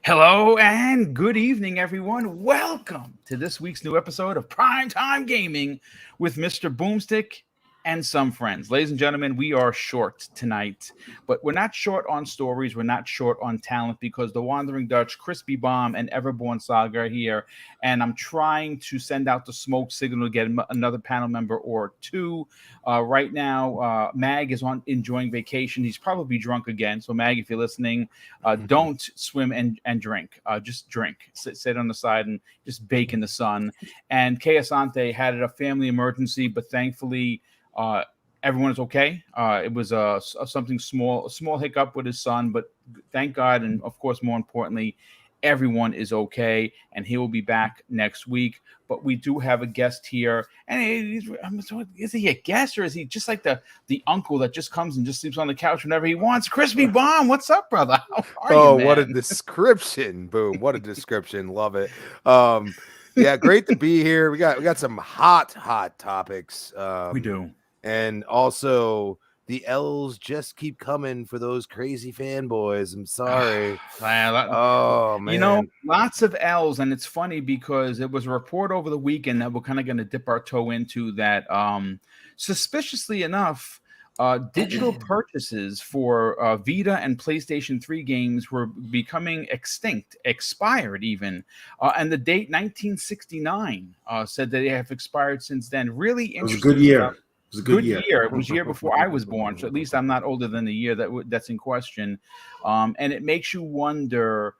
Hello and good evening, everyone. Welcome to this week's new episode of Primetime Gaming with Mr. BoomStick and some friends. Ladies and gentlemen, we are short tonight, but we're not short on stories. We're not short on talent because the Wandering Dutch, Crispy Bomb, and Everborn Saga are here, and I'm trying to send out the smoke signal to get another panel member or two. Right now, Mag is enjoying vacation. He's probably drunk again. So, Mag, if you're listening, don't swim and drink. Just drink. Sit on the side and just bake in the sun. And Kay Asante had a family emergency, but thankfully everyone is okay. It was something small, a small hiccup with his son, but thank God, and of course, more importantly, everyone is okay, and he will be back next week. But we do have a guest here, and is he a guest or is he just like the uncle that just comes and just sleeps on the couch whenever he wants? Crispy Bomb, what's up, brother? How are you, man? What a description! Boom! What a description! Love it. Yeah, great to be here. We got some hot topics. We do, and also the L's just keep coming for those crazy fanboys. I'm sorry. Oh man, you know, lots of L's, and it's funny because it was a report over the weekend that we're kind of going to dip our toe into that. Suspiciously enough, digital purchases for Vita and PlayStation 3 games were becoming expired even. And the date 1969 said that they have expired since then. Really interesting. It was a good year. Stuff. It was a good year. It was a year before I was born, so at least I'm not older than the year that's in question. And it makes you wonder,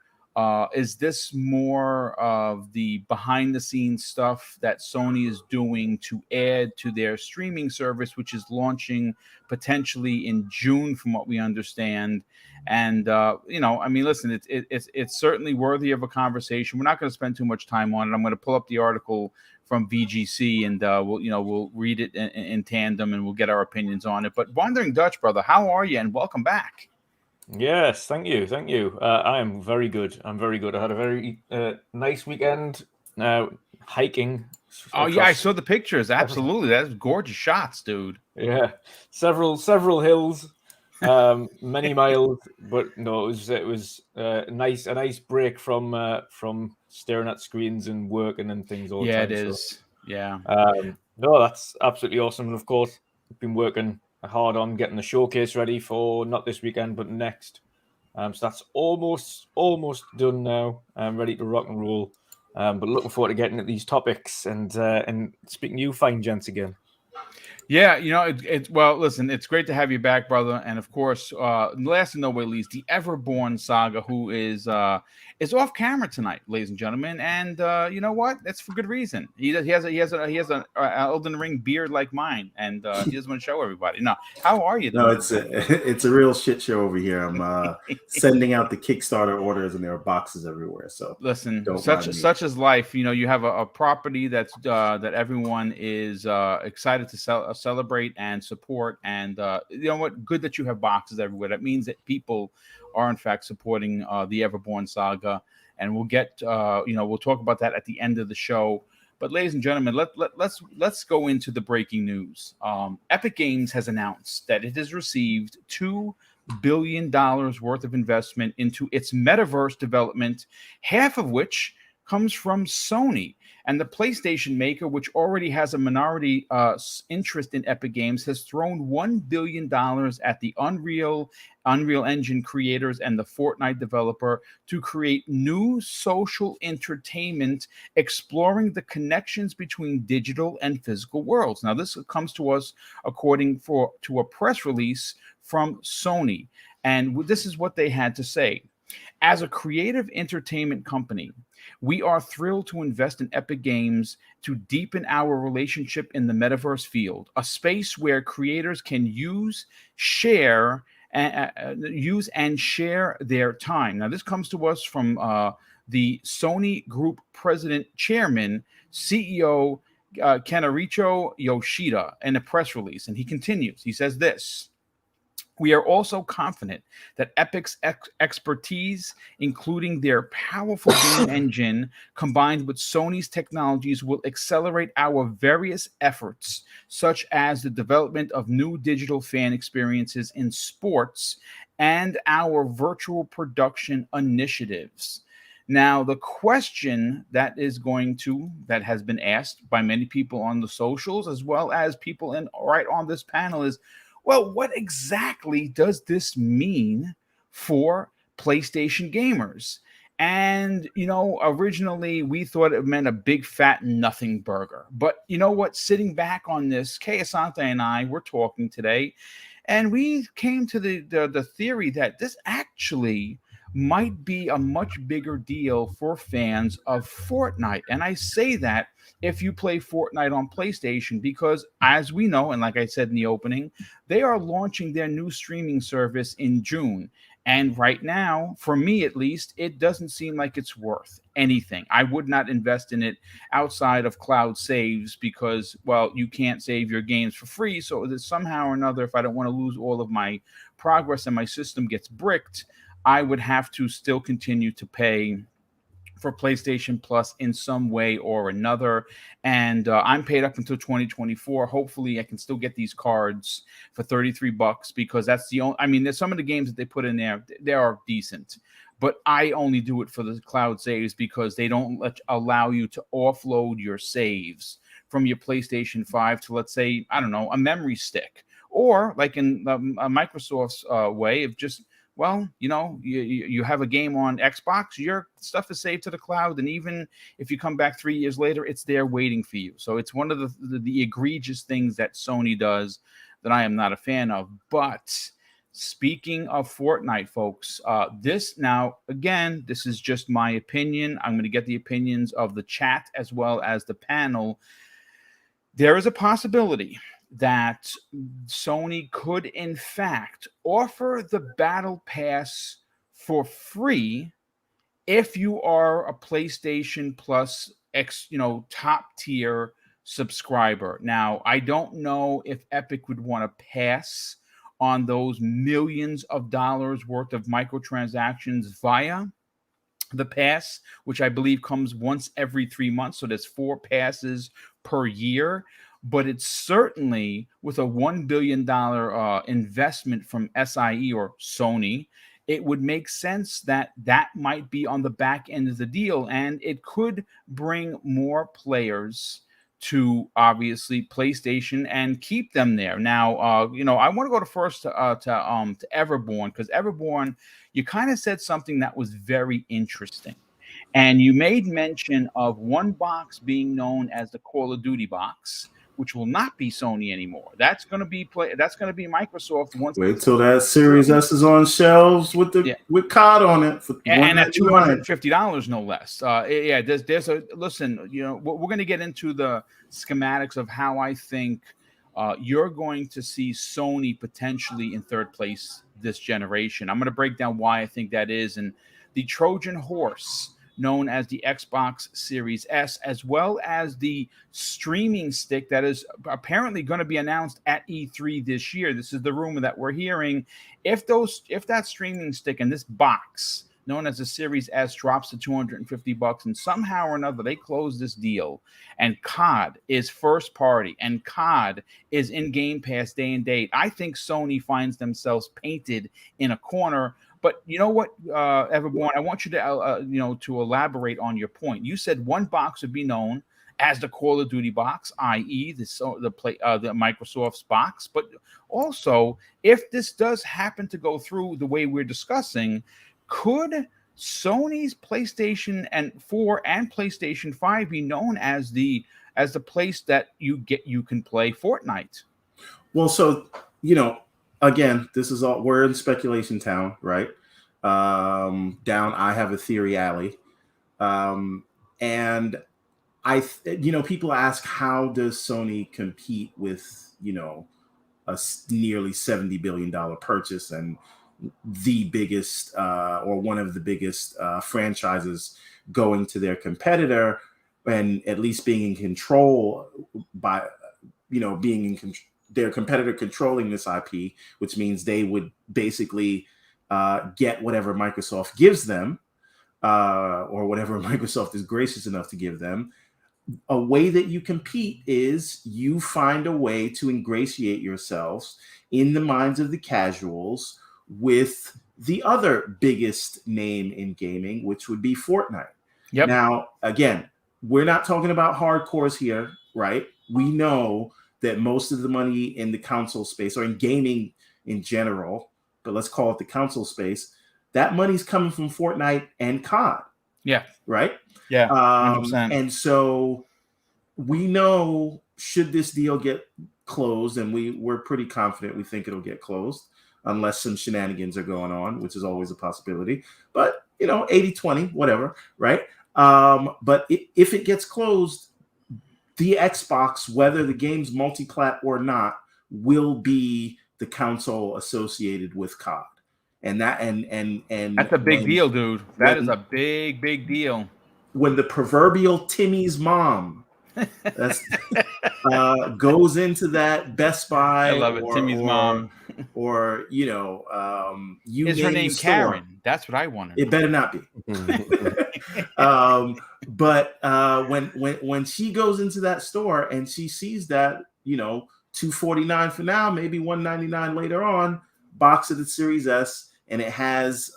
is this more of the behind-the-scenes stuff that Sony is doing to add to their streaming service, which is launching potentially in June, from what we understand? And listen, it's certainly worthy of a conversation. We're not going to spend too much time on it. I'm going to pull up the article from VGC, and we'll read it in tandem, and we'll get our opinions on it. But Wandering Dutch, brother, how are you? And welcome back. Yes, thank you. I am very good. I had a very nice weekend hiking. Oh yeah, I saw the pictures. Absolutely, that's gorgeous shots, dude. Yeah, several hills, many miles, but no, it was a nice break from staring at screens and working and things all the time. Yeah, it is. Yeah. No, that's absolutely awesome. And of course, I've been working hard on getting the showcase ready for not this weekend but next. So that's almost done now. I'm ready to rock and roll. But looking forward to getting at these topics and speaking to you fine gents again. Yeah, well, listen, it's great to have you back, brother. And of course, last and no way least, the Everborn Saga, who is off camera tonight, ladies and gentlemen. And you know what? That's for good reason. He has an Elden Ring beard like mine, and he doesn't want to show everybody. No, how are you? No, it's a real shit show over here. I'm sending out the Kickstarter orders, and there are boxes everywhere. So listen, such is life. You have a property that's that everyone is excited to celebrate and support, and you know what? Good that you have boxes everywhere. That means that people are in fact supporting the Everborn Saga, and we'll get we'll talk about that at the end of the show. But ladies and gentlemen, let's go into the breaking news. Epic Games has announced that it has received $2 billion worth of investment into its metaverse development, half of which comes from Sony. And the PlayStation maker, which already has a minority interest in Epic Games, has thrown $1 billion at the Unreal Engine creators and the Fortnite developer to create new social entertainment, exploring the connections between digital and physical worlds. Now, this comes to us according to a press release from Sony. And this is what they had to say. As a creative entertainment company, we are thrilled to invest in Epic Games to deepen our relationship in the metaverse field, a space where creators can use and share their time. Now, this comes to us from the Sony Group President, Chairman, CEO Kenaricho Yoshida in a press release. And he continues. He says this. We are also confident that Epic's expertise, including their powerful game engine, combined with Sony's technologies, will accelerate our various efforts, such as the development of new digital fan experiences in sports and our virtual production initiatives. Now, the question that has been asked by many people on the socials, as well as people right on this panel, is, well, what exactly does this mean for PlayStation gamers? And, originally we thought it meant a big fat nothing burger. But you know what? Sitting back on this, Kay Asante and I were talking today, and we came to the theory that this actually might be a much bigger deal for fans of Fortnite. And I say that if you play Fortnite on PlayStation, because as we know, and like I said in the opening, they are launching their new streaming service in June. And right now, for me at least, it doesn't seem like it's worth anything. I would not invest in it outside of cloud saves because, well, you can't save your games for free. So that somehow or another, if I don't want to lose all of my progress and my system gets bricked, I would have to still continue to pay for PlayStation Plus in some way or another. And I'm paid up until 2024. Hopefully I can still get these cards for $33 because that's the only, I mean, there's some of the games that they put in there, they are decent, but I only do it for the cloud saves because they don't allow you to offload your saves from your PlayStation 5 to, let's say, I don't know, a memory stick, or like in Microsoft's way of just, well, you have a game on Xbox, your stuff is saved to the cloud, and even if you come back 3 years later, it's there waiting for you. So it's one of the egregious things that Sony does that I am not a fan of. But speaking of Fortnite, folks, this is just my opinion. I'm going to get the opinions of the chat as well as the panel. There is a possibility that Sony could, in fact, offer the Battle Pass for free if you are a PlayStation Plus top tier subscriber. Now, I don't know if Epic would want to pass on those millions of dollars worth of microtransactions via the pass, which I believe comes once every 3 months. So there's 4 passes per year. But it's certainly, with a $1 billion investment from SIE or Sony, it would make sense that might be on the back end of the deal, and it could bring more players to, obviously, PlayStation and keep them there. Now, I want to go first to Everborn, because Everborn, you kind of said something that was very interesting. And you made mention of one box being known as the Call of Duty box, which will not be Sony anymore. That's going to be Microsoft. Wait till that Series S is on shelves with COD on it, and at $250, no less. There's a listen. We're going to get into the schematics of how I think you're going to see Sony potentially in third place this generation. I'm going to break down why I think that is, and the Trojan horse known as the Xbox Series S, as well as the streaming stick that is apparently going to be announced at E3 this year. This is the rumor that we're hearing. If that streaming stick and this box known as the Series S drops to $250, and somehow or another they close this deal, and COD is first party, and COD is in Game Pass day and date, I think Sony finds themselves painted in a corner. But you know what, Everborn, I want you to to elaborate on your point. You said one box would be known as the Call of Duty box, i.e., the Microsoft's box. But also, if this does happen to go through the way we're discussing, could Sony's PlayStation 4 and PlayStation 5 be known as the place that you can play Fortnite? Well, so again, this is all, we're in speculation town, right? Down I have a theory alley. And people ask, how does Sony compete with, a nearly $70 billion purchase and the biggest or one of the biggest franchises going to their competitor, and at least being in control by, being in control, their competitor controlling this IP, which means they would basically get whatever Microsoft gives them, or whatever Microsoft is gracious enough to give them. A way that you compete is you find a way to ingratiate yourselves in the minds of the casuals with the other biggest name in gaming, which would be Fortnite. Yep. Now, again, we're not talking about hardcores here, right? We know that most of the money in the console space or in gaming in general, but let's call it the console space, that money's coming from Fortnite and COD. Yeah. Right? Yeah. 100%. And so we know, should this deal get closed, and we're pretty confident we think it'll get closed, unless some shenanigans are going on, which is always a possibility. But, 80-20, whatever, right? But if it gets closed, the Xbox, whether the game's multi-plat or not, will be the console associated with COD. And that and that's a big deal, dude. That is a big deal. When the proverbial Timmy's mom goes into that Best Buy, I love it. Timmy's mom, or is her name Karen? That's what I wanted. It better not be. But when she goes into that store and she sees that $249 for now, maybe $199 later on, box of the Series S, and it has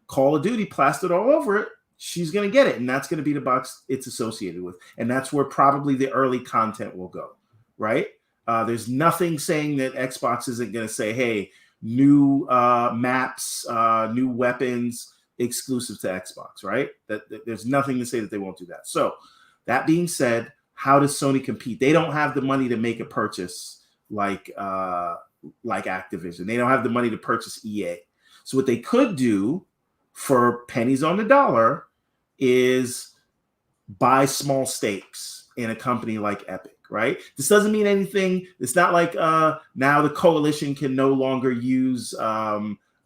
Call of Duty plastered all over it, she's going to get it. And that's going to be the box it's associated with. And that's where probably the early content will go, right? There's nothing saying that Xbox isn't going to say, hey, new maps, new weapons exclusive to Xbox, right? There's nothing to say that they won't do that. So that being said, how does Sony compete? They don't have the money to make a purchase like Activision. They don't have the money to purchase EA. So what they could do for pennies on the dollar is buy small stakes in a company like Epic, right? This doesn't mean anything. It's not like now the coalition can no longer use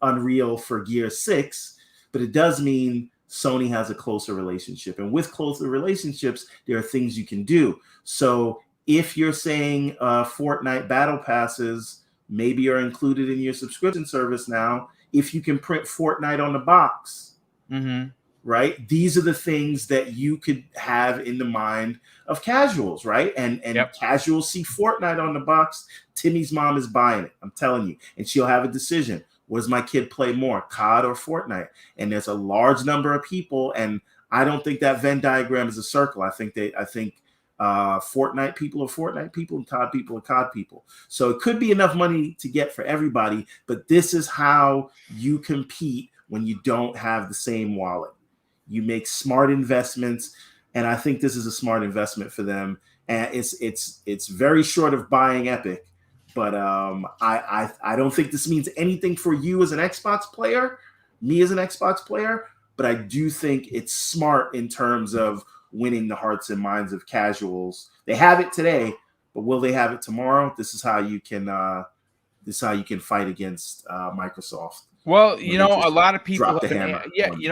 Unreal for Gear 6, but it does mean Sony has a closer relationship. And with closer relationships, there are things you can do. So if you're saying Fortnite Battle Passes maybe are included in your subscription service now, if you can print Fortnite on the box, right? These are the things that you could have in the mind of casuals, right? And casuals see Fortnite on the box. Timmy's mom is buying it. I'm telling you. And she'll have a decision. What does my kid play more, COD or Fortnite? And there's a large number of people. And I don't think that Venn diagram is a circle. I think Fortnite people are Fortnite people and COD people are COD people. So it could be enough money to get for everybody, but this is how you compete when you don't have the same wallet. You make smart investments, and I think this is a smart investment for them. And it's very short of buying Epic, but I don't think this means anything for you as an Xbox player, me as an Xbox player, but I do think it's smart in terms of winning the hearts and minds of casuals. They have it today, but will they have it tomorrow? This is how you can fight against Microsoft. Well, a lot of people drop the hammer.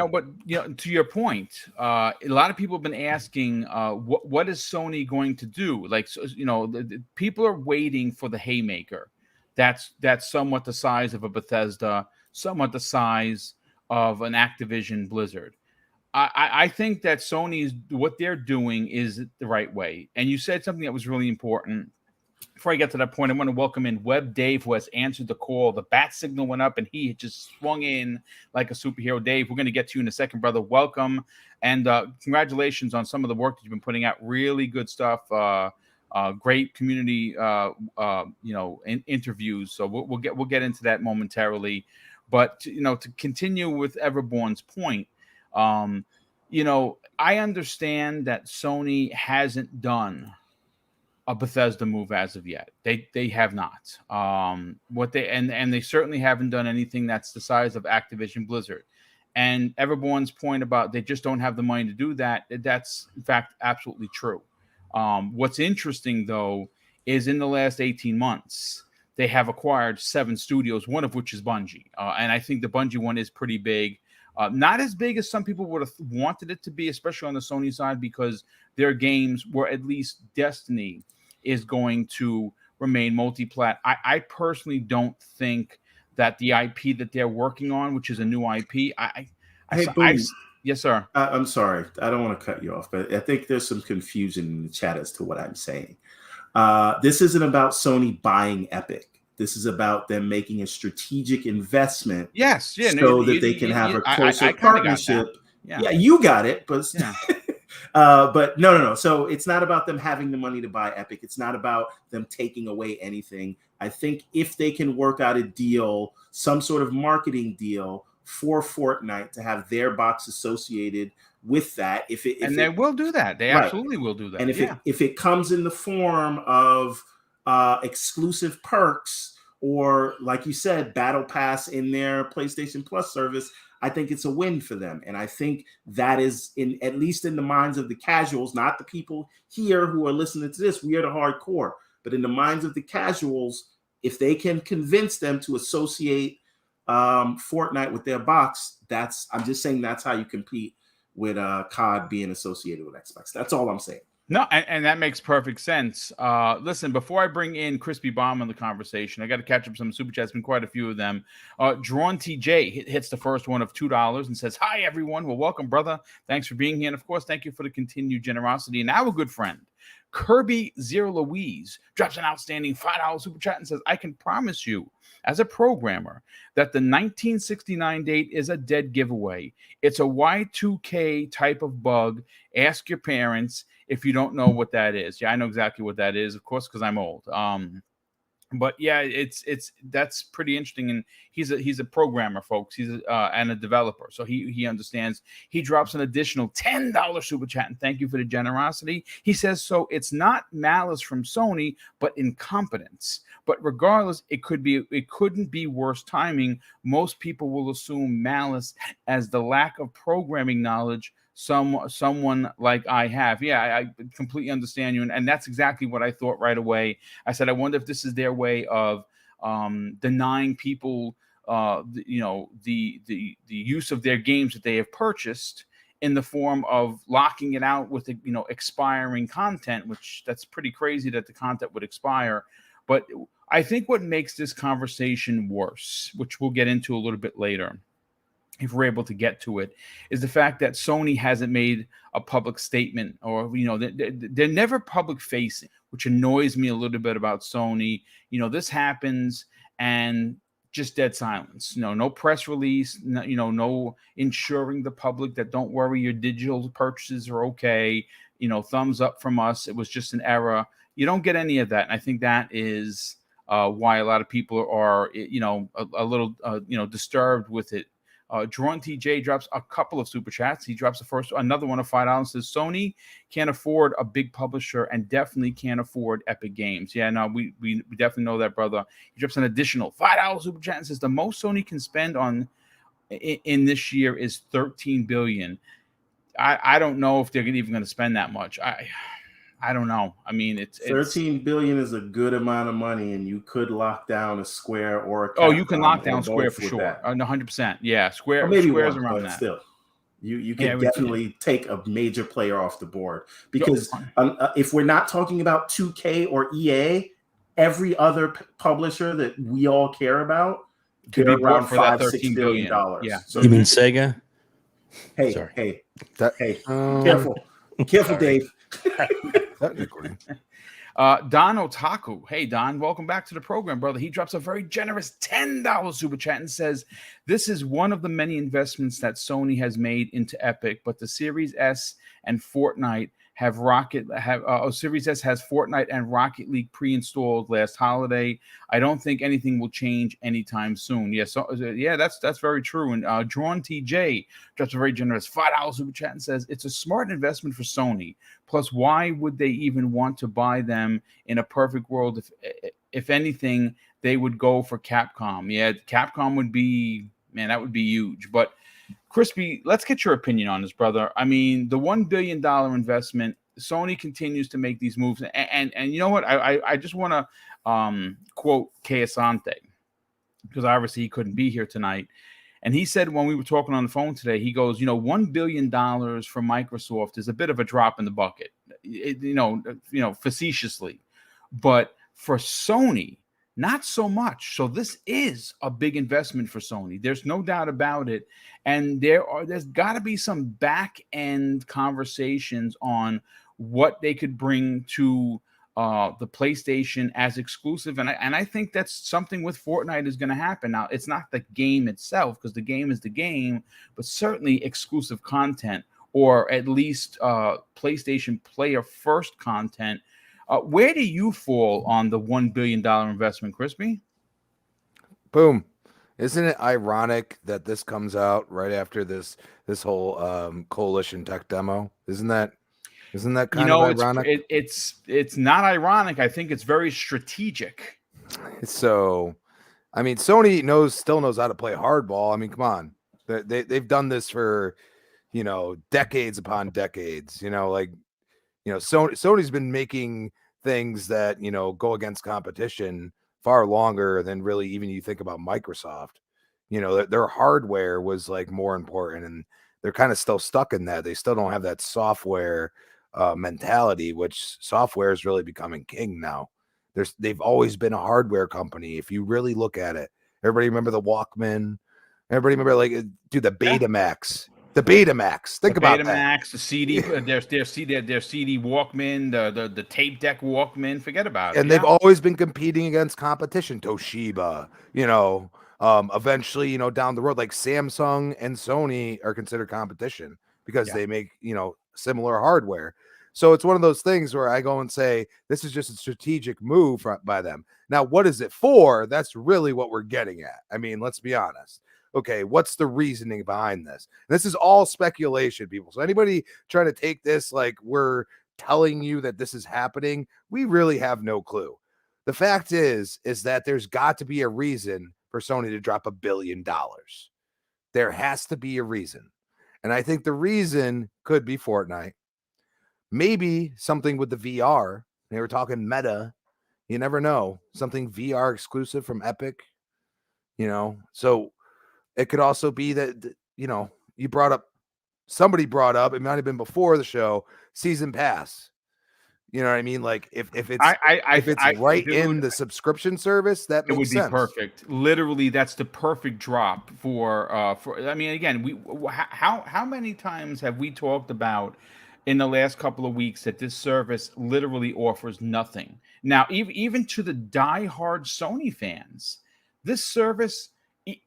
But to your point, a lot of people have been asking, what is Sony going to do? Like, the people are waiting for the haymaker. That's somewhat the size of a Bethesda, somewhat the size of an Activision Blizzard. I think that Sony's what they're doing is the right way. And you said something that was really important. Before I get to that point, I want to welcome in Web Dave, who has answered the call. The bat signal went up, and he just swung in like a superhero. Dave, we're going to get to you in a second, brother. Welcome, and congratulations on some of the work that you've been putting out. Really good stuff. Great community, interviews. So we'll get into that momentarily. But to continue with Everborn's point, I understand that Sony hasn't done a Bethesda move as of yet. They have not. They certainly haven't done anything that's the size of Activision Blizzard. And Everborn's point about they just don't have the money to do that, that's in fact absolutely true. What's interesting though is in the last 18 months, they have acquired 7 studios, one of which is Bungie. And I think the Bungie one is pretty big. Not as big as some people would have wanted it to be, especially on the Sony side, because their games were, at least Destiny is going to remain multi-plat. I personally don't think that the IP that they're working on, which is a new IP, yes, sir. I'm sorry. I don't want to cut you off, but I think there's some confusion in the chat as to what I'm saying. This isn't about Sony buying Epic. This is about them making a strategic investment. Yes, yeah, so that they can have a closer I kinda got that. partnership. Yeah. Yeah, you got it, but Yeah. but no. So it's not about them having the money to buy Epic. It's not about them taking away anything. I think if they can work out a deal, some sort of marketing deal for Fortnite to have their box associated with that, They will do that. They right. absolutely will do that. And if it comes in the form of exclusive perks, or like you said, Battle Pass in their PlayStation Plus service, I think it's a win for them. And I think that is, at least in the minds of the casuals, not the people here who are listening to this, we are the hardcore, but in the minds of the casuals, if they can convince them to associate Fortnite with their box, I'm just saying that's how you compete with COD being associated with Xbox. That's all I'm saying. No, and that makes perfect sense. Listen, before I bring in Crispy Bomb in the conversation, I got to catch up some super chats. Been quite a few of them. Drawn TJ hits the first one of $2 and says, "Hi everyone. Well, welcome, brother. Thanks for being here, and of course, thank you for the continued generosity." And our good friend Kirby Zero Louise drops an outstanding $5 super chat and says, "I can promise you, as a programmer, that the 1969 date is a dead giveaway. It's a Y2K type of bug. Ask your parents if you don't know what that is." Yeah, I know exactly what that is, of course, because I'm old. But yeah, that's pretty interesting, and he's a programmer, folks. He's and a developer, so he understands. He drops an additional $10 super chat, and thank you for the generosity. He says, "So it's not malice from Sony, but incompetence. But regardless, it couldn't be worse timing. Most people will assume malice as the lack of programming knowledge someone like I have." Yeah, I completely understand you, and that's exactly what I thought right away. I said, I wonder if this is their way of denying people the use of their games that they have purchased, in the form of locking it out with expiring content, which that's pretty crazy that the content would expire. But I think what makes this conversation worse, which we'll get into a little bit later, if we're able to get to it, is the fact that Sony hasn't made a public statement, or they're never public facing, which annoys me a little bit about Sony. This happens and just dead silence. No press release. No ensuring the public that don't worry, your digital purchases are okay. Thumbs up from us. It was just an error. You don't get any of that, and I think that is why a lot of people are a little disturbed with it. Drawn TJ drops a couple of super chats. He drops another one of $5, says Sony can't afford a big publisher and definitely can't afford Epic Games. Yeah, no, we definitely know that, brother. He drops an additional $5 super chat and says the most Sony can spend in this year is $13 billion. I don't know if they're even going to spend that much. I don't know. I mean, it's $13 billion is a good amount of money, and you could lock down a Square or a Capcom. Oh, you can lock down Square for sure. 100%. Yeah, Square. Or maybe Square's one, around but that. Still, you can definitely take a major player off the board, because if we're not talking about 2K or EA, every other publisher that we all care about could be around for $5-6 billion. Yeah. So you mean Sega? Hey, careful, Dave. Technically. Don Otaku. Hey, Don, welcome back to the program, brother. He drops a very generous $10 super chat and says, "This is one of the many investments that Sony has made into Epic, but the Series S and Fortnite Series S has Fortnite and Rocket League pre-installed last holiday. I don't think anything will change anytime soon." Yeah, so that's very true. And Drawn TJ drops a very generous $5 super chat and says, "It's a smart investment for Sony. Plus, why would they even want to buy them in a perfect world? If anything, they would go for Capcom." Yeah, Capcom would be, man, that would be huge. But Crispy, let's get your opinion on this, brother. I mean, the $1 billion investment, Sony continues to make these moves. And you know what? I just want to quote Kei Asante, because obviously he couldn't be here tonight. And he said when we were talking on the phone today, he goes, $1 billion for Microsoft is a bit of a drop in the bucket, facetiously. But for Sony, not so much. So this is a big investment for Sony. There's no doubt about it. And there's got to be some back end conversations on what they could bring to the PlayStation as exclusive, and I think that's something with Fortnite is going to happen. Now, it's not the game itself, because the game is the game, but certainly exclusive content, or at least PlayStation player first content. Where do you fall on the $1 billion investment, Crispy? Boom. Isn't it ironic that this comes out right after this whole coalition tech demo? Isn't that kind of ironic? It's not ironic. I think it's very strategic. So, I mean, Sony still knows how to play hardball. I mean, come on, they've done this for, decades upon decades. Sony's been making things that go against competition far longer than really even you think about Microsoft. Their hardware was like more important, and they're kind of still stuck in that. They still don't have that software mentality, which software is really becoming king now. They've always been a hardware company. If you really look at it, everybody remember the Walkman? Everybody remember the Betamax. The Betamax. Think about that. Betamax, the CD, their CD Walkman, the tape deck Walkman. Forget about it. And they've always been competing against competition. Toshiba, eventually, down the road, like Samsung and Sony are considered competition because they make, similar hardware. So it's one of those things where I go and say, this is just a strategic move by them. Now, what is it for? That's really what we're getting at. I mean, let's be honest. Okay, what's the reasoning behind this? And this is all speculation, people. So anybody trying to take this like we're telling you that this is happening, we really have no clue. The fact is that there's got to be a reason for Sony to drop $1 billion. There has to be a reason. And I think the reason could be Fortnite. Maybe something with the VR. They were talking Meta. You never know. Something VR exclusive from Epic. So it could also be that, somebody brought up, it might have been before the show, season pass. You know what I mean? Like if it's right in the subscription service, that makes sense. It would be perfect. Literally, that's the perfect drop for. I mean, again, how many times have we talked about in the last couple of weeks that this service literally offers nothing? Now, even to the diehard Sony fans, this service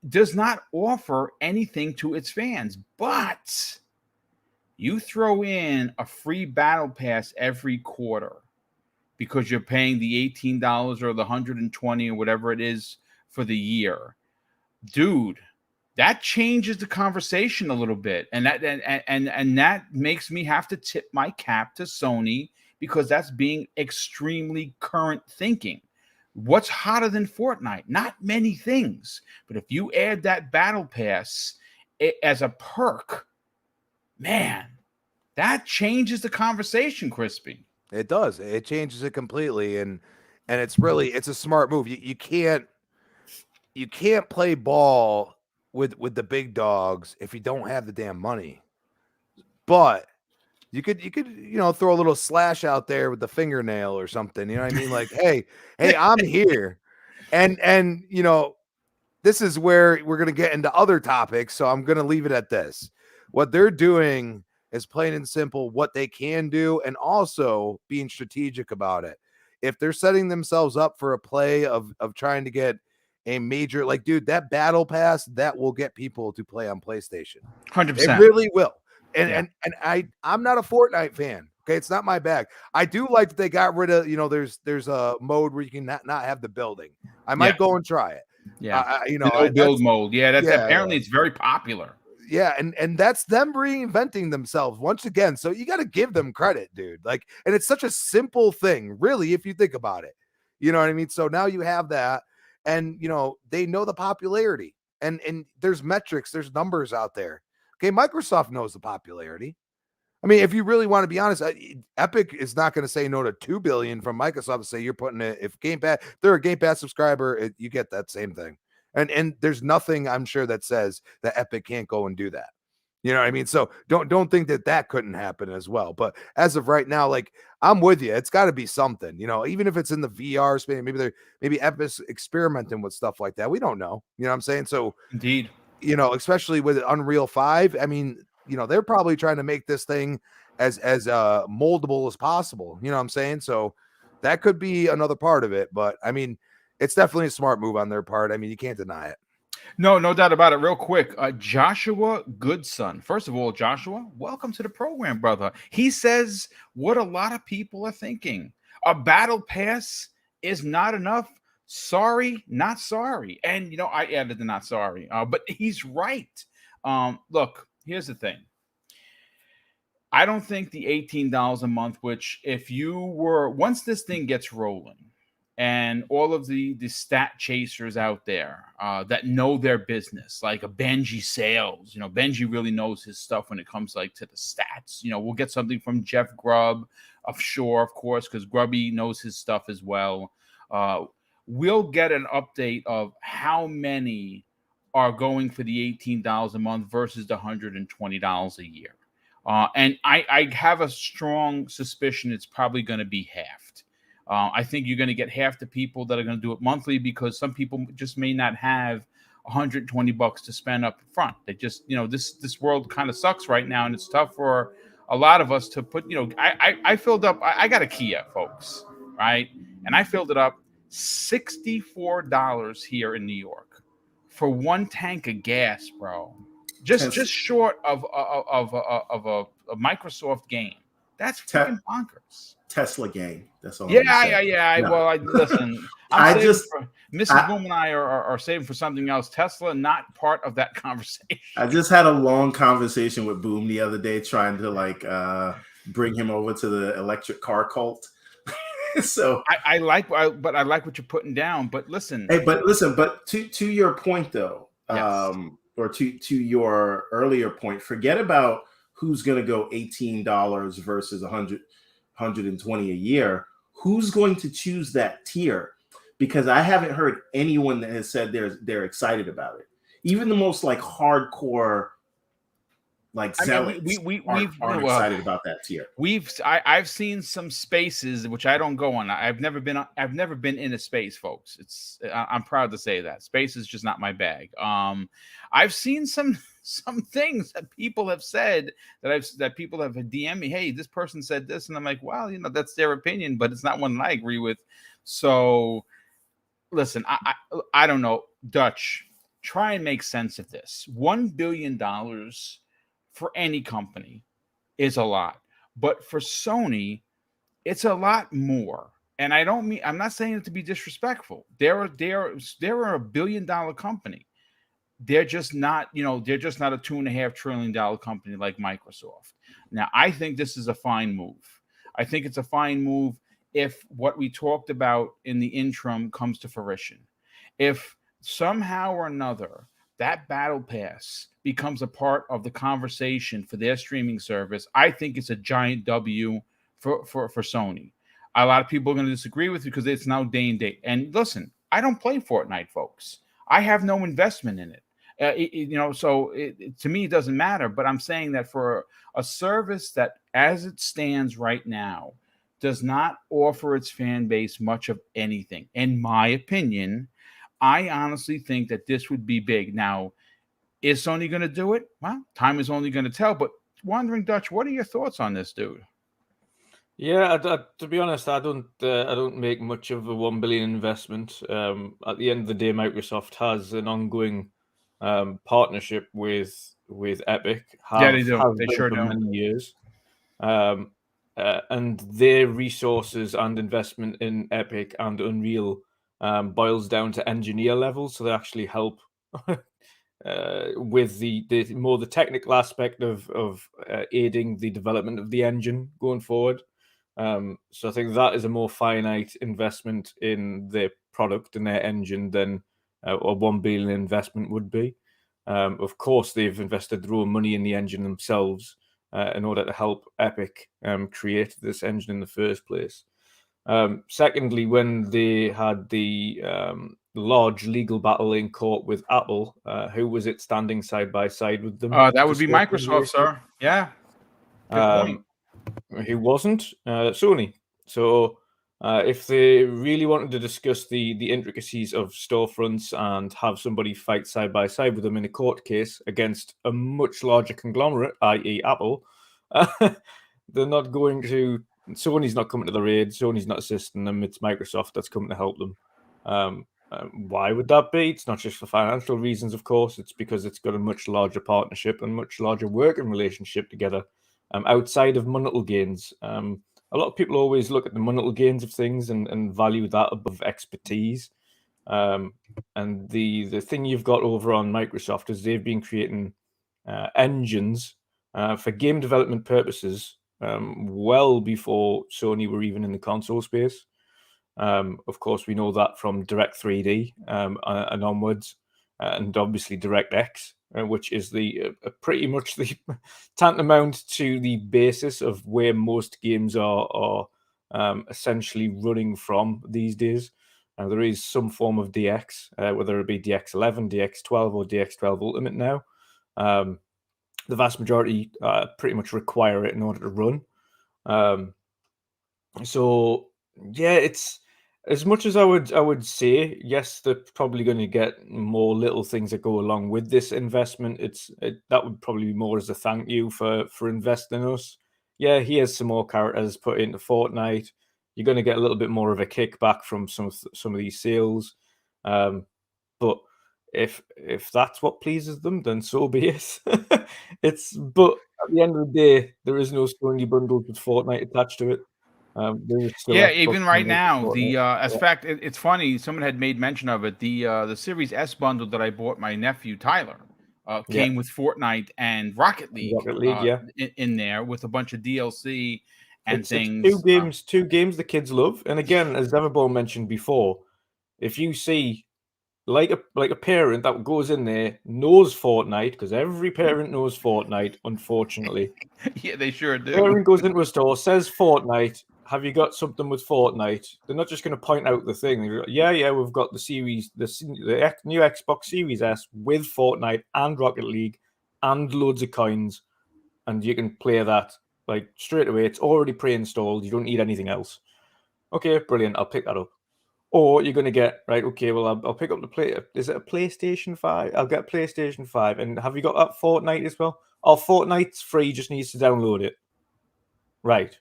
does not offer anything to its fans, but you throw in a free battle pass every quarter because you're paying the $18 or the $120 or whatever it is for the year. Dude, that changes the conversation a little bit. And that makes me have to tip my cap to Sony, because that's being extremely current thinking. What's hotter than Fortnite? Not many things. But if you add that battle pass as a perk, man, that changes the conversation, Crispy. It does. It changes it completely, and it's a smart move. You can't play ball with the big dogs if you don't have the damn money. But you could throw a little slash out there with the fingernail or something. You know what I mean? Like, hey, I'm here, and this is where we're gonna get into other topics. So I'm gonna leave it at this. What they're doing is plain and simple what they can do, and also being strategic about it. If they're setting themselves up for a play of trying to get a major, like, dude, that battle pass, that will get people to play on PlayStation. 100%. It really will. And I'm not a Fortnite fan. Okay, it's not my bag. I do like that they got rid of, there's a mode where you can not have the building. I might go and try it. Yeah, no build mode. Yeah, apparently it's very popular. Yeah, and that's them reinventing themselves once again. So you got to give them credit, dude. Like, and it's such a simple thing, really, if you think about it. You know what I mean? So now you have that, and they know the popularity, and there's metrics, there's numbers out there. Okay, Microsoft knows the popularity. I mean, if you really want to be honest, Epic is not going to say no to $2 billion from Microsoft to say you're putting it. If Game Pass, they're a Game Pass subscriber, you get that same thing. And there's nothing, I'm sure, that says that Epic can't go and do that. You know what I mean? So don't think that couldn't happen as well. But as of right now, like, I'm with you. It's got to be something, even if it's in the VR space, maybe Epic's experimenting with stuff like that. We don't know. You know what I'm saying? So indeed, especially with Unreal 5, I mean, they're probably trying to make this thing as moldable as possible. You know what I'm saying? So that could be another part of it. But I mean, it's definitely a smart move on their part. I mean, you can't deny it. No doubt about it. Real quick, Joshua Goodson. First of all, Joshua, welcome to the program, brother. He says what a lot of people are thinking. A battle pass is not enough. Sorry, not sorry. And, you know, I added the not sorry, but he's right. Look, here's the thing. I don't think the $18 a month, which if you were, once this thing gets rolling, and all of the stat chasers out there that know their business, like a Benji Sales, you know, Benji really knows his stuff when it comes like to the stats. You know, we'll get something from Jeff Grubb of Sure, of course, because Grubby knows his stuff as well. We'll get an update of how many are going for the $18 a month versus the $120 a year. And I have a strong suspicion it's probably going to be halved. I think you're going to get half the people that are going to do it monthly because some people just may not have $120 to spend up front. They just, you know, this world kind of sucks right now, and it's tough for a lot of us to put, you know, I filled up, I got a Kia, folks, right? And I filled it up $64 here in New York for one tank of gas, bro. Just short of a Microsoft game. That's freaking bonkers. Tesla game. That's all. Yeah. No. Well, listen. Mrs. Boom and I are saving for something else. Tesla, not part of that conversation. I just had a long conversation with Boom the other day, trying to like bring him over to the electric car cult. So I like what you're putting down. But listen, but to your point though, yes. Or to your earlier point, forget about who's going to go $18 versus $120 a year. Who's going to choose that tier? Because I haven't heard anyone that has said they're excited about it. Even the most like hardcore, like zealots, aren't excited about that tier. I've seen some spaces which I don't go on. I've never been in a space, folks. I'm proud to say that space is just not my bag. I've seen some things that people have said that people have DM'd me. Hey, this person said this, and I'm like, well, you know, that's their opinion, but it's not one that I agree with. So, listen, I don't know, Dutch. Try and make sense of this. $1 billion for any company is a lot, but for Sony, it's a lot more. And I'm not saying it to be disrespectful. They're a $1 billion company. They're just not, you know, they're just not a $2.5 trillion company like Microsoft. Now, I think this is a fine move. I think it's a fine move if what we talked about in the interim comes to fruition. If somehow or another that Battle Pass becomes a part of the conversation for their streaming service, I think it's a giant W for Sony. A lot of people are going to disagree with you because it's now day and date. And listen, I don't play Fortnite, folks. I have no investment in it. You know, so to me, it doesn't matter. But I'm saying that for a service that, as it stands right now, does not offer its fan base much of anything, in my opinion, I honestly think that this would be big. Now, is Sony going to do it? Well, time is only going to tell. But Wandering Dutch, what are your thoughts on this, dude? Yeah, to be honest, I don't make much of a $1 billion investment. At the end of the day, Microsoft has an ongoing partnership with Epic. They do. They sure for do. many years. And their resources and investment in Epic and Unreal boils down to engineer level, so they actually help with the technical aspect of aiding the development of the engine going forward. So I think that is a more finite investment in their product and their engine than a $1 billion investment would be. Of course, they've invested their own money in the engine themselves in order to help Epic create this engine in the first place. Secondly, when they had the large legal battle in court with Apple, who was it standing side by side with them? That would be Microsoft, sir. Yeah. Good point. Who wasn't? Sony. So if they really wanted to discuss the intricacies of storefronts and have somebody fight side by side with them in a court case against a much larger conglomerate, i.e. Apple, they're not going to Sony's not coming to the raid. Sony's not assisting them. It's Microsoft that's coming to help them. Why would that be? It's not just for financial reasons, of course. It's because it's got a much larger partnership and much larger working relationship together outside of monetary gains. A lot of people always look at the monetary gains of things and value that above expertise. And the thing you've got over on Microsoft is they've been creating engines for game development purposes well before Sony were even in the console space. Of course, we know that from Direct 3D and onwards, and obviously DirectX, which is the pretty much the tantamount to the basis of where most games are essentially running from these days. There is some form of DX, whether it be DX11, DX12, or DX12 Ultimate now. The vast majority pretty much require it in order to run. So yeah, it's as much as I would say, yes, they're probably going to get more little things that go along with this investment. That would probably be more as a thank you for investing in us. Yeah, here's some more characters put into Fortnite. You're going to get a little bit more of a kickback from some of these sales. But if that's what pleases them, then so be it. But at the end of the day, there is no Sony bundles with Fortnite attached to it. Yeah, even right now, it's funny. Someone had made mention of it. The Series S bundle that I bought my nephew Tyler came with Fortnite and Rocket League, in there with a bunch of DLC and things. It's two games the kids love. And again, as Everborn mentioned before, if you see like a parent that goes in there, knows Fortnite, because every parent knows Fortnite, unfortunately. Yeah, they sure do. Parent goes into a store, says Fortnite. Have you got something with Fortnite? They're not just going to point out the thing. Yeah, we've got the new Xbox Series S with Fortnite and Rocket League and loads of coins, and you can play that like straight away. It's already pre-installed. You don't need anything else. Okay, brilliant. I'll pick that up. Or you're going to get, right, okay, well, I'll pick up is it a PlayStation 5? I'll get a PlayStation 5. And have you got that Fortnite as well? Oh, Fortnite's free, just needs to download it. Right.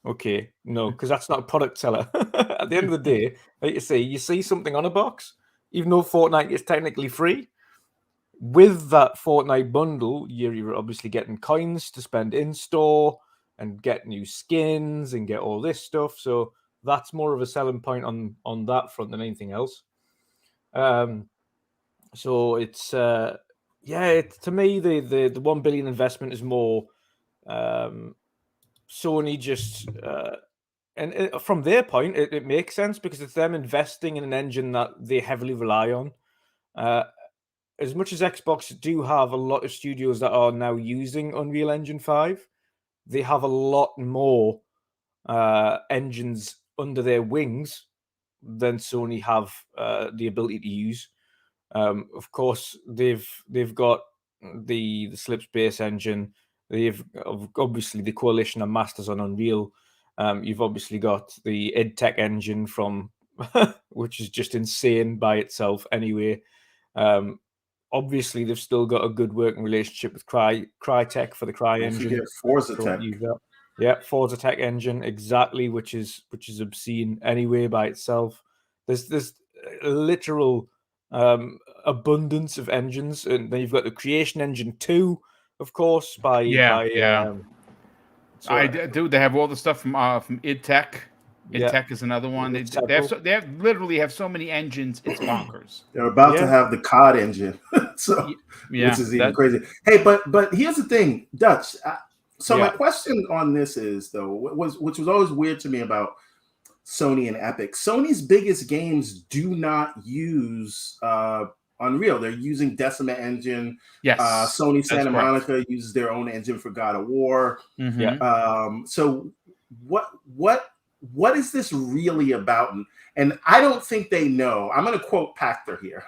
Okay. No, because that's not a product seller. At the end of the day, like you see something on a box, even though Fortnite is technically free, with that Fortnite bundle, you're obviously getting coins to spend in-store and get new skins and get all this stuff. So that's more of a selling point on that front than anything else. So it's to me the 1 billion investment is more Sony just and from their point it makes sense because it's them investing in an engine that they heavily rely on. As much as Xbox do have a lot of studios that are now using Unreal Engine 5, they have a lot more engines under their wings than Sony have the ability to use. Of course, they've got the Slipspace engine. They've obviously the Coalition and Masters on Unreal. You've obviously got the EdTech engine from, which is just insane by itself. Anyway, obviously they've still got a good working relationship with Crytek for the Cry engine. Forza Tech. Yeah, Forza Tech engine, exactly, which is obscene anyway by itself. There's a literal abundance of engines, and then you've got the Creation Engine 2, of course. I do. They have all the stuff from IdTech. IdTech is another one. They literally have so many engines. It's bonkers. They're about to have the COD engine, which is even crazy. Hey, but here's the thing, Dutch. My question on this is which was always weird to me about Sony and Epic. Sony's biggest games do not use Unreal. They're using Decima engine. Yes. Sony Santa Monica uses their own engine for God of War. Mm-hmm. Yeah. So what is this really about? And I don't think they know. I'm going to quote Pactor here.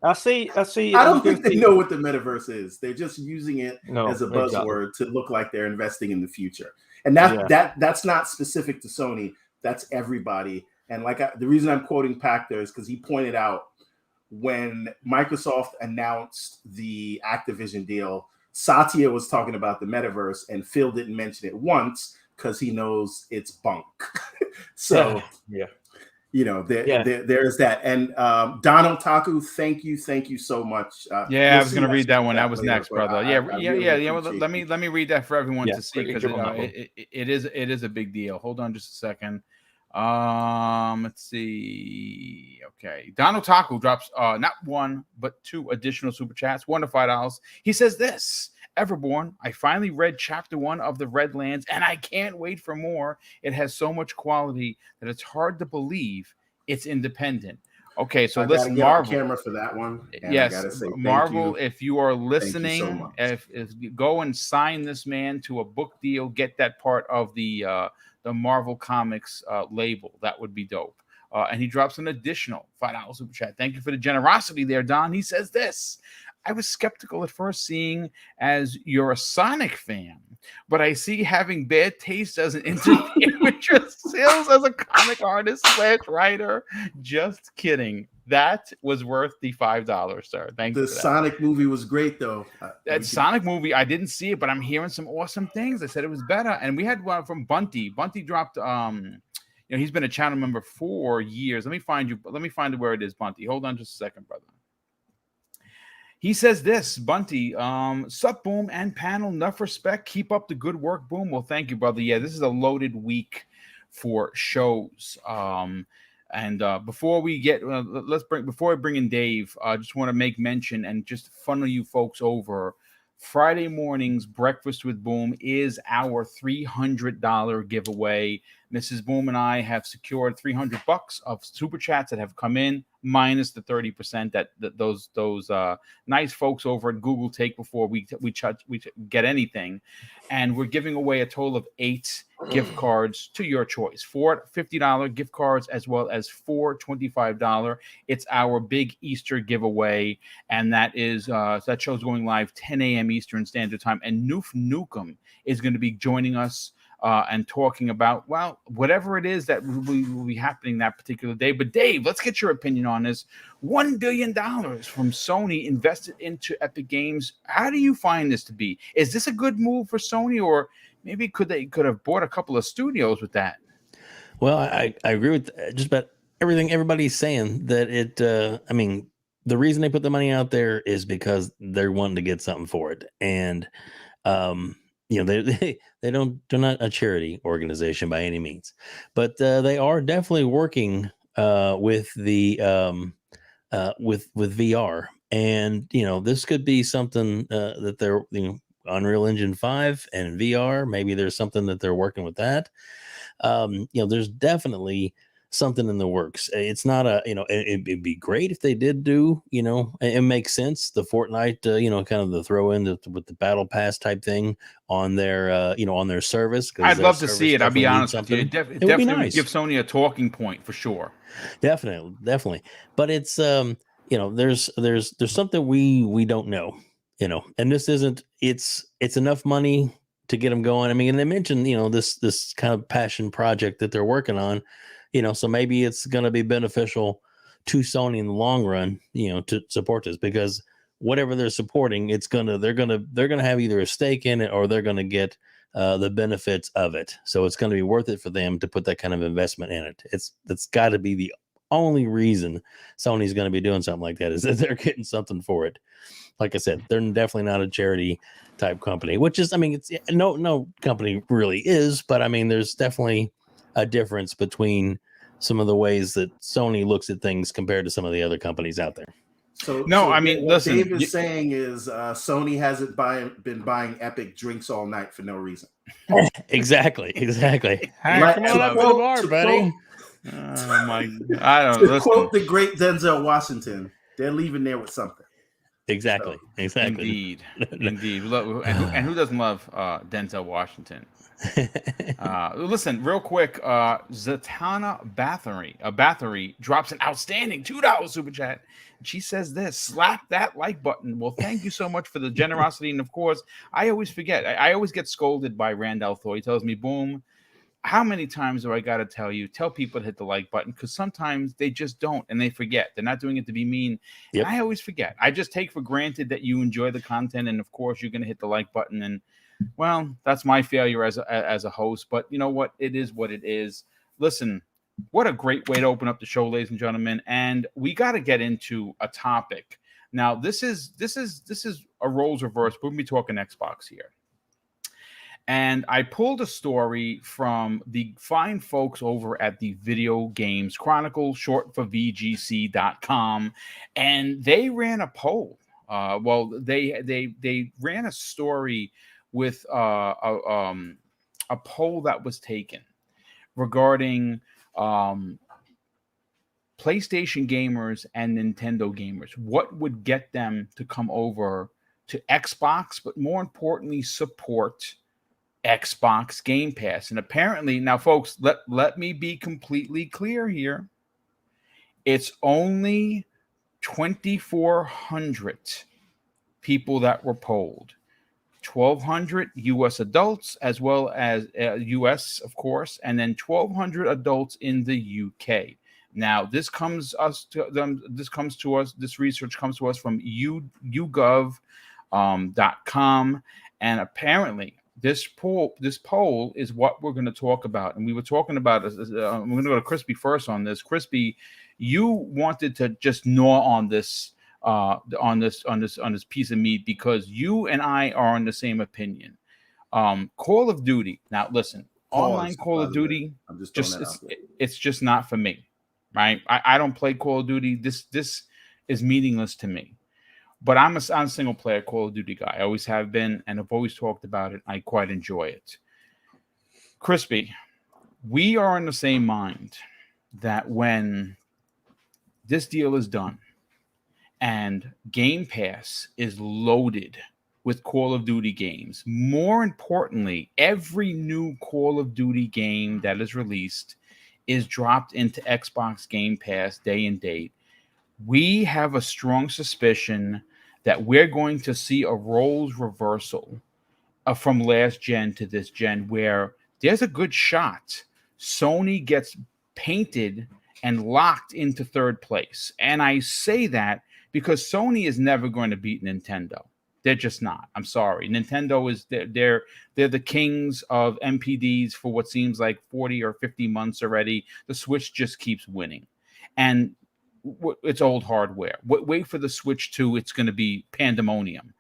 I see. I don't think they know what the metaverse is. They're just using it as a buzzword to look like they're investing in the future. And that's not specific to Sony. That's everybody. And the reason I'm quoting Pactor is because he pointed out when Microsoft announced the Activision deal, Satya was talking about the metaverse and Phil didn't mention it once because he knows it's bunk. So yeah. You know, there's that. And Donald Taku, thank you so much. I was going to read that one. That was next, brother. Let me read that for everyone to see, because it is a big deal. Hold on just a second. Let's see. Okay, Donald Taku drops not one but 2 additional super chats, $1 to $5. He says this: Everborn, I finally read chapter 1 of the Redlands, and I can't wait for more. It has so much quality that it's hard to believe it's independent. Okay, so listen, Marvel. Camera for that one. Yes, Marvel. If you are listening, if you go and sign this man to a book deal, get that part of the Marvel Comics label. That would be dope. And he drops an additional $5 super chat. Thank you for the generosity there, Don. He says this: I was skeptical at first, seeing as you're a Sonic fan, but I see having bad taste doesn't interfere with your skills as a comic artist / writer. Just kidding. That was worth the $5, sir. Thank you. The Sonic movie was great, though. That Sonic movie, I didn't see it, but I'm hearing some awesome things. I said it was better. And we had one from Bunty. Bunty dropped he's been a channel member for years. Let me find where it is, Bunty. Hold on just a second, brother. He says this, Bunty, sup, Boom and panel, enough respect. Keep up the good work, Boom. Well, thank you, brother. Yeah, this is a loaded week for shows. And before we get, before I bring in Dave, I just want to make mention and just funnel you folks over. Friday mornings, Breakfast with Boom is our $300 giveaway. Mrs. Boom and I have secured $300 of super chats that have come in, minus the 30% that those nice folks over at Google take before we get anything. And we're giving away a total of 8 gift cards to your choice. 4 $50 gift cards as well as 4 $25. It's our big Easter giveaway, and that is that show's going live 10 a.m. Eastern Standard Time. And Noof Nukem is going to be joining us and talking about, well, whatever it is that will be happening that particular day. But Dave, let's get your opinion on this. $1 billion from Sony invested into Epic Games. How do you find this to be? Is this a good move for Sony, or maybe could have bought a couple of studios with that? Well, I agree with just about everything everybody's saying. That it, I mean, the reason they put the money out there is because they're wanting to get something for it, and they're not a charity organization by any means, but they are definitely working with the with VR, and this could be something that they're Unreal Engine 5 and VR. Maybe there's something that they're working with that. There's definitely something in the works. It's not it'd be great if they did do, it makes sense. The Fortnite, kind of the throw in with the Battle Pass type thing on their, on their service. I'd love to see it. I'll be honest with you. It definitely would give Sony a talking point for sure. Definitely. But it's, there's something we don't know, and this isn't, it's enough money to get them going. I mean, and they mentioned, this kind of passion project that they're working on. So maybe it's going to be beneficial to Sony in the long run, to support this, because whatever they're supporting, they're going to have either a stake in it or they're going to get the benefits of it. So it's going to be worth it for them to put that kind of investment in it. That's got to be the only reason Sony's going to be doing something like that, is that they're getting something for it. Like I said, they're definitely not a charity type company, which is, I mean, it's no company really is, but I mean, there's definitely a difference between some of the ways that Sony looks at things compared to some of the other companies out there. Listen, Dave is saying is Sony hasn't been buying Epic drinks all night for no reason. Exactly. Hey, come on up to the bar, buddy. Oh my! I don't know. Quote the great Denzel Washington: "They're leaving there with something." Exactly. Indeed. And who doesn't love Denzel Washington? Listen, real quick, Zatanna Bathory drops an outstanding $2 super chat. She says this: slap that like button. Well, thank you so much for the generosity. And of course, I always forget. I always get scolded by Randall Thor. He tells me, Boom, how many times do I got to tell people to hit the like button? Because sometimes they just don't, and they forget. They're not doing it to be mean. Yep. And I always forget. I just take for granted that you enjoy the content, and of course, you're going to hit the like button. And Well, that's my failure as a host, but you know what? It is what it is. Listen, what a great way to open up the show, ladies and gentlemen, and we got to get into a topic. Now, this is a roles reverse. We'll be talking Xbox here. And I pulled a story from the fine folks over at the Video Games Chronicle, short for VGC.com, and they ran a poll. They ran a story with a poll that was taken regarding PlayStation gamers and Nintendo gamers. What would get them to come over to Xbox, but more importantly, support Xbox Game Pass? And apparently, now, folks, let me be completely clear here. It's only 2,400 people that were polled. 1,200 U.S. adults, as well as U.S., of course, and then 1,200 adults in the U.K. Now, this research comes to us from YouGov.com, and apparently this poll is what we're going to talk about. And we were talking about, we're going to go to Crispy first on this. Crispy, you wanted to just gnaw on this piece of meat because you and I are on the same opinion. Call of Duty. Now, listen, online Call of Duty, it's just not for me, right? I don't play Call of Duty. This is meaningless to me. But I'm a single player Call of Duty guy. I always have been, and I've always talked about it. I quite enjoy it. Crispy, we are in the same mind that when this deal is done and Game Pass is loaded with Call of Duty games, more importantly, every new Call of Duty game that is released is dropped into Xbox Game Pass day and date. We have a strong suspicion that we're going to see a roles reversal from last gen to this gen, where there's a good shot Sony gets painted and locked into third place. And I say that because Sony is never going to beat Nintendo. They're just not. I'm sorry. Nintendo is they're the kings of MPDs for what seems like 40 or 50 months already. The Switch just keeps winning. And it's old hardware. Wait for the Switch 2. It's going to be pandemonium.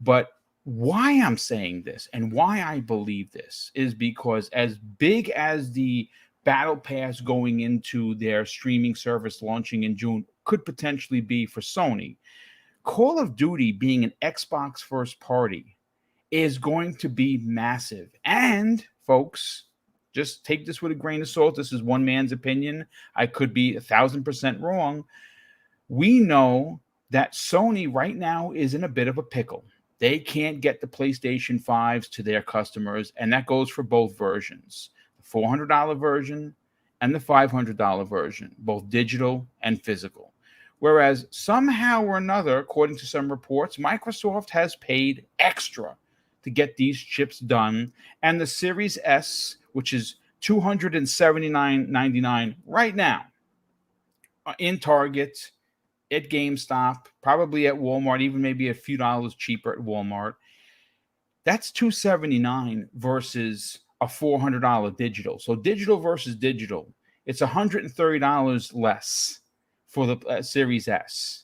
But why I'm saying this and why I believe this is because as big as the Battle Pass going into their streaming service launching in June could potentially be for Sony, Call of Duty being an Xbox first party is going to be massive. And folks, just take this with a grain of salt. This is one man's opinion. I could be 1,000% wrong. We know that Sony right now is in a bit of a pickle. They can't get the PlayStation 5s to their customers, and that goes for both versions, the $400 version and the $500 version, both digital and physical. Whereas somehow or another, according to some reports, Microsoft has paid extra to get these chips done, and the Series S, which is $279.99 right now, in Target, at GameStop, probably at Walmart, even maybe a few dollars cheaper at Walmart. That's $279 versus a $400 digital. So digital versus digital, it's $130 less for the Series S.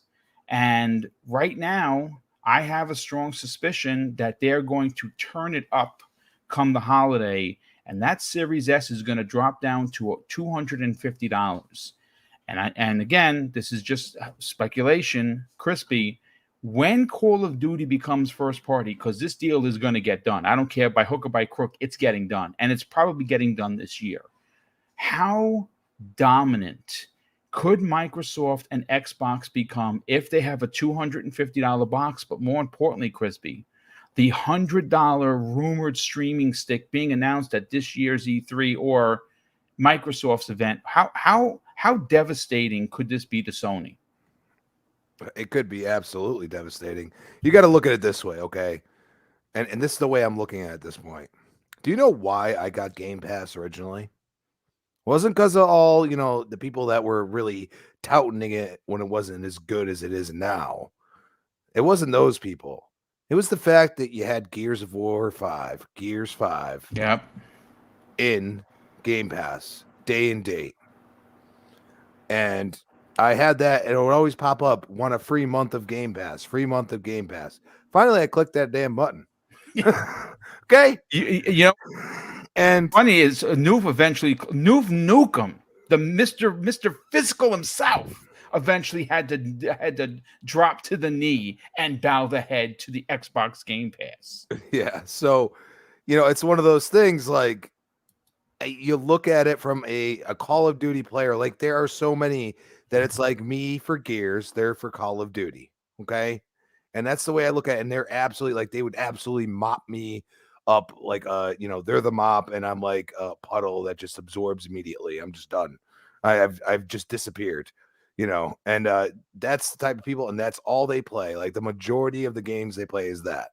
And right now, I have a strong suspicion that they're going to turn it up come the holiday, and that Series S is going to drop down to $250. And again, this is just speculation, Crispy. When Call of Duty becomes first party, because this deal is going to get done, I don't care by hook or by crook, it's getting done, and it's probably getting done this year. How dominant could Microsoft and Xbox become if they have a $250 box? But more importantly, Crispy, the $100 rumored streaming stick being announced at this year's E3 or Microsoft's event. How devastating could this be to Sony? It could be absolutely devastating. You got to look at it this way, okay? And this is the way I'm looking at it at this point. Do you know why I got Game Pass originally? Wasn't because of all, the people that were really touting it when it wasn't as good as it is now. It wasn't those people. It was the fact that you had Gears 5 Yep. in Game Pass, day and date. And I had that, and it would always pop up, want a free month of Game Pass, free month of Game Pass. Finally, I clicked that damn button. Okay? You know, And funny is Noob Nukem, the Mr. Fiscal himself, eventually had to drop to the knee and bow the head to the Xbox Game Pass. yeah, so it's one of those things like you look at it from a Call of Duty player, like there are so many that it's like me for Gears, they're for Call of Duty. Okay. And that's the way I look at it. And they're absolutely like they would absolutely mop me up like they're the mop and I'm like a puddle that just absorbs immediately. I'm just done. I've just disappeared, and that's the type of people, and that's all they play. Like the majority of the games they play is that.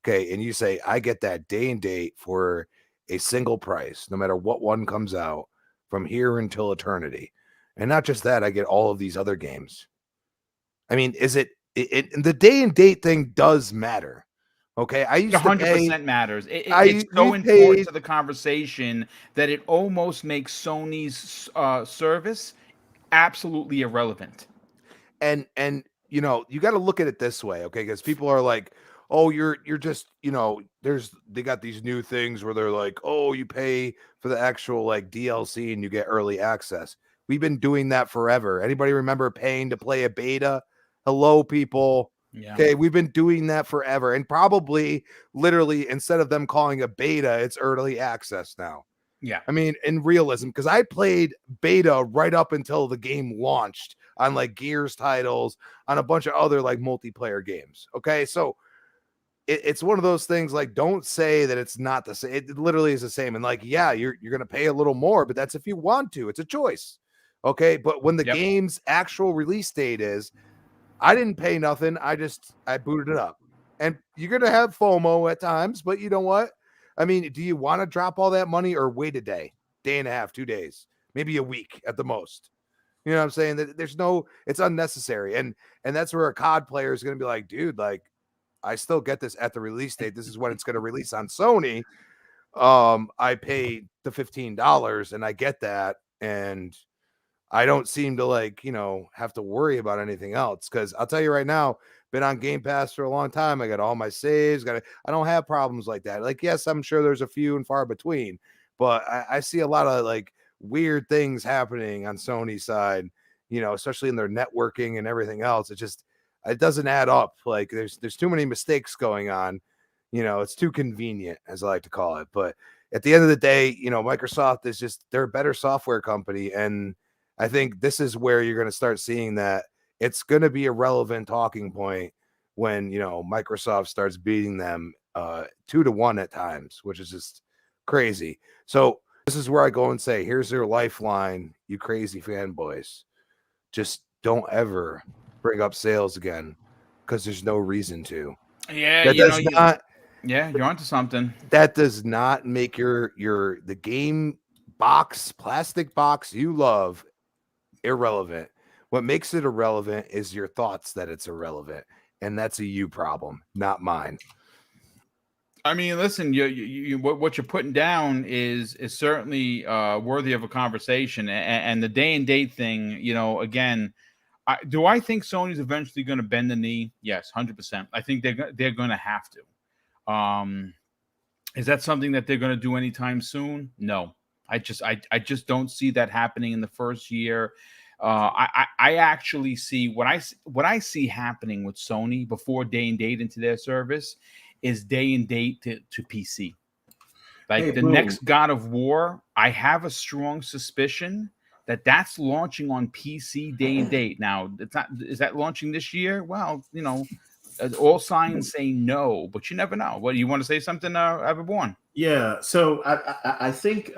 Okay. And you say, I get that day and date for a single price, no matter what one comes out from here until eternity. And not just that, I get all of these other games. I mean, is it the day and date thing does matter. Okay. I used 100% matters. I It's so we important paid- to the conversation that it almost makes Sony's service absolutely irrelevant. and you got to look at it this way, okay? Because people are like, oh, you're just, they got these new things where they're like, oh, you pay for the actual like DLC and you get early access. We've been doing that forever. Anybody remember paying to play a beta? Hello, people. Yeah. Okay, we've been doing that forever, and probably literally instead of them calling a beta, it's early access now. Yeah. I mean, in realism, because I played beta right up until the game launched on like Gears titles, on a bunch of other like multiplayer games. Okay, so it's one of those things like don't say that it's not the same. It literally is the same. And like, yeah, you're gonna pay a little more, but that's if you want to. It's a choice. Okay, but when the Yep. game's actual release date is, I didn't pay nothing. I booted it up. And you're gonna have FOMO at times, but you know what? I mean, do you want to drop all that money or wait a day and a half, 2 days, maybe a week at the most? You know what I'm saying? That it's unnecessary. And that's where a COD player is gonna be like, dude, like I still get this at the release date. This is when it's gonna release on Sony. I paid the $15 and I get that, and I don't seem to like, have to worry about anything else. Cause I'll tell you right now, been on Game Pass for a long time. I got all my saves, I don't have problems like that. Like, yes, I'm sure there's a few and far between, but I see a lot of like weird things happening on Sony's side, especially in their networking and everything else. It doesn't add up. Like there's too many mistakes going on. It's too convenient, as I like to call it. But at the end of the day, Microsoft is they're a better software company. And I think this is where you're going to start seeing that it's going to be a relevant talking point when, Microsoft starts beating them 2-1 at times, which is just crazy. So this is where I go and say, here's your lifeline, you crazy fanboys. Just don't ever bring up sales again because there's no reason to. Yeah, That does not. Yeah, you're onto something. That does not make the game box, plastic box you love irrelevant. What makes it irrelevant is your thoughts that it's irrelevant, and that's a you problem, not mine. I mean, listen, what you're putting down is certainly worthy of a conversation, and the day and date thing. Again, do I think Sony's eventually going to bend the knee? Yes, 100%. I think they're going to have to. Is that something that they're going to do anytime soon? No, I just don't see that happening in the first year. I actually see what I see happening with Sony before day and date into their service is day and date to PC. Like Hey, the Boom. next God of War, I have a strong suspicion that's launching on PC day and date. Now, is that launching this year? Well, all signs say no, but you never know. What do you want to say something, Everborn? Yeah, so I think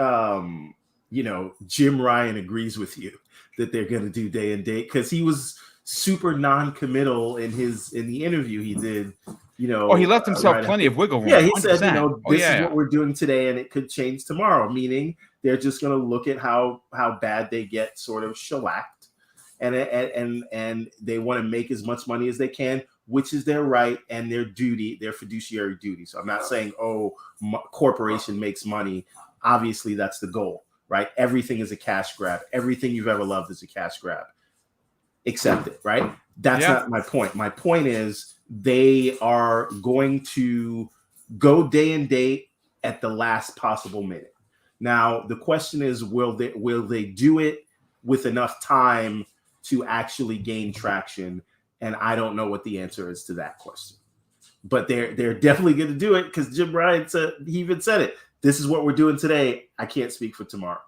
Jim Ryan agrees with you that they're going to do day and date because he was super non-committal in the interview he did. He left himself plenty of wiggle room. Yeah, he 100%. said, this is what we're doing today, and it could change tomorrow. Meaning they're just going to look at how bad they get sort of shellacked, and they want to make as much money as they can which is their right and their duty, their fiduciary duty. So I'm not saying, oh, corporation makes money. Obviously, that's the goal, right? Everything is a cash grab. Everything you've ever loved is a cash grab. Accept it, right? That's not my point. My point is they are going to go day and date at the last possible minute. Now, the question is, will they do it with enough time to actually gain traction? And I don't know what the answer is to that question. But they're definitely going to do it because Jim Ryan said, he even said it. This is what we're doing today. I can't speak for tomorrow.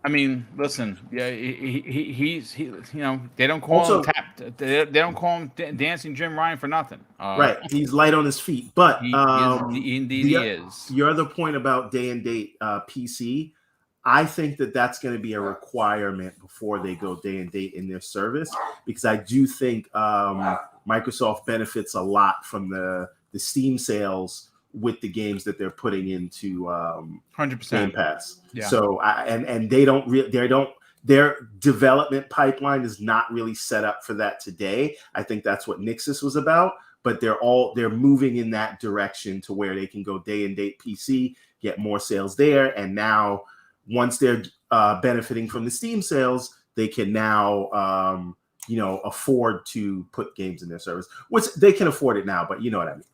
I mean, listen, yeah, he's you know, they don't call him they don't call him Dancing Jim Ryan for nothing. Right, he's light on his feet, but indeed he is. Your other point about day and date PC, I think that's going to be a requirement before they go day and date in their service, because I do think Microsoft benefits a lot from the Steam sales with the games that they're putting into 100% Game Pass. Yeah. So and their development pipeline is not really set up for that today. I think that's what Nixus was about, but they're moving in that direction to where they can go day and date PC, get more sales there, and now once they're benefiting from the Steam sales, they can now afford to put games in their service, which they can afford it now, but you know what I mean.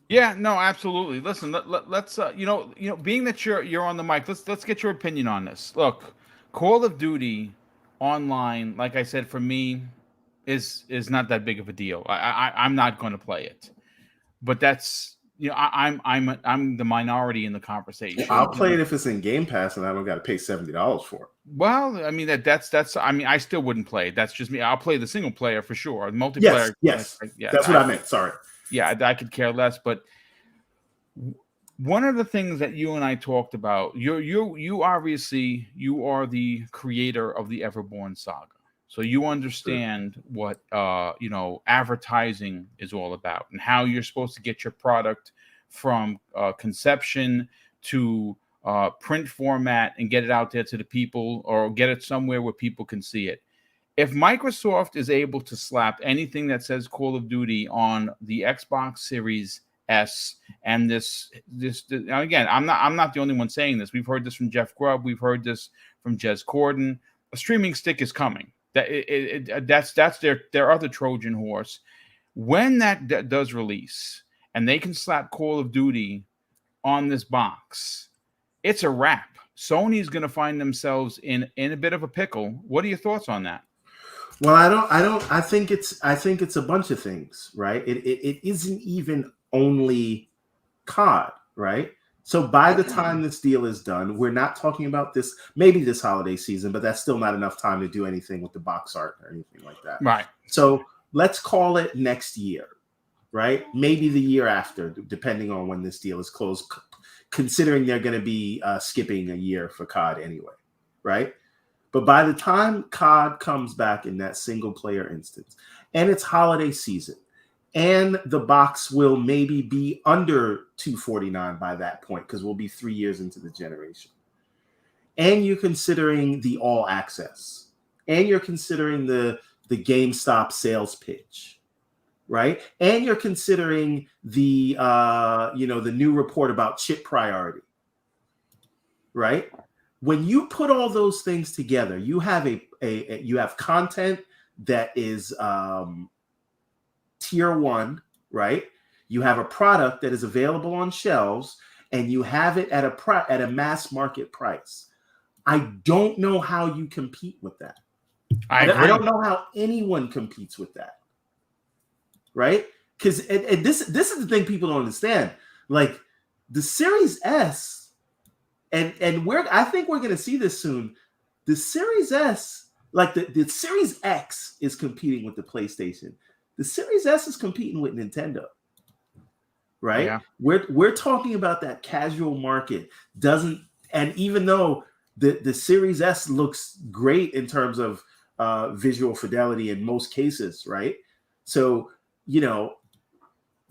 Yeah, no, absolutely. Listen, let's being that you're on the mic, let's get your opinion on this. Look, Call of Duty online, like I said, for me, is not that big of a deal. I'm not going to play it, but that's I'm the minority in the conversation. I'll play it if it's in Game Pass and I don't got to pay $70 for it. Well, I mean that's I mean, I still wouldn't play it. That's just me. I'll play the single player for sure. Multiplayer, yes, that's what I meant. Sorry. Yeah, I could care less. But one of the things that you and I talked about, you obviously you are the creator of the Everborn saga, so you understand what advertising is all about and how you're supposed to get your product from conception to print format and get it out there to the people, or get it somewhere where people can see it. If Microsoft is able to slap anything that says Call of Duty on the Xbox Series S, and this again, I'm not the only one saying this. We've heard this from Jeff Grubb. We've heard this from Jez Corden. A streaming stick is coming. That's their other Trojan horse. When that does release, and they can slap Call of Duty on this box, it's a wrap. Sony's going to find themselves in a bit of a pickle. What are your thoughts on that? Well, I think it's a bunch of things, right? It isn't even only COD, right? So by the time this deal is done, we're not talking about this, maybe this holiday season, but that's still not enough time to do anything with the box art or anything like that. Right. So let's call it next year, right? Maybe the year after, depending on when this deal is closed, considering they're going to be skipping a year for COD anyway, right? But by the time COD comes back in that single player instance, and it's holiday season, and the box will maybe be under $249 by that point, because we'll be 3 years into the generation, and you're considering the all access, and you're considering the GameStop sales pitch, right? And you're considering the the new report about chip priority, right? When you put all those things together, you have you have content that is tier 1, right? You have a product that is available on shelves, and you have it at a mass market price. I don't know how you compete with that. I don't know how anyone competes with that, right? Because this is the thing people don't understand. Like the Series S. And I think we're going to see this soon. The Series S, like the Series X, is competing with the PlayStation. The Series S is competing with Nintendo, right? Yeah. We're talking about that casual market. And even though the Series S looks great in terms of visual fidelity in most cases, right? So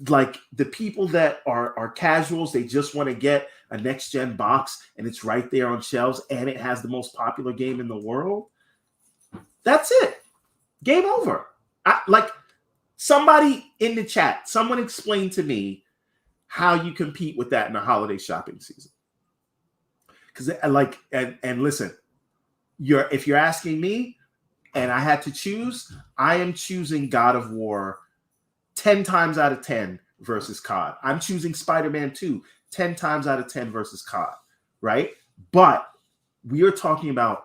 like the people that are casuals, they just want to get a next gen box and it's right there on shelves and it has the most popular game in the world. That's it. Game over. Like somebody in the chat, someone explain to me how you compete with that in the holiday shopping season. Because like, and listen, if you're asking me, and I had to choose, I am choosing God of War 10 times out of 10 versus COD. I'm choosing Spider-Man 2 10 times out of 10 versus COD, right? But we are talking about,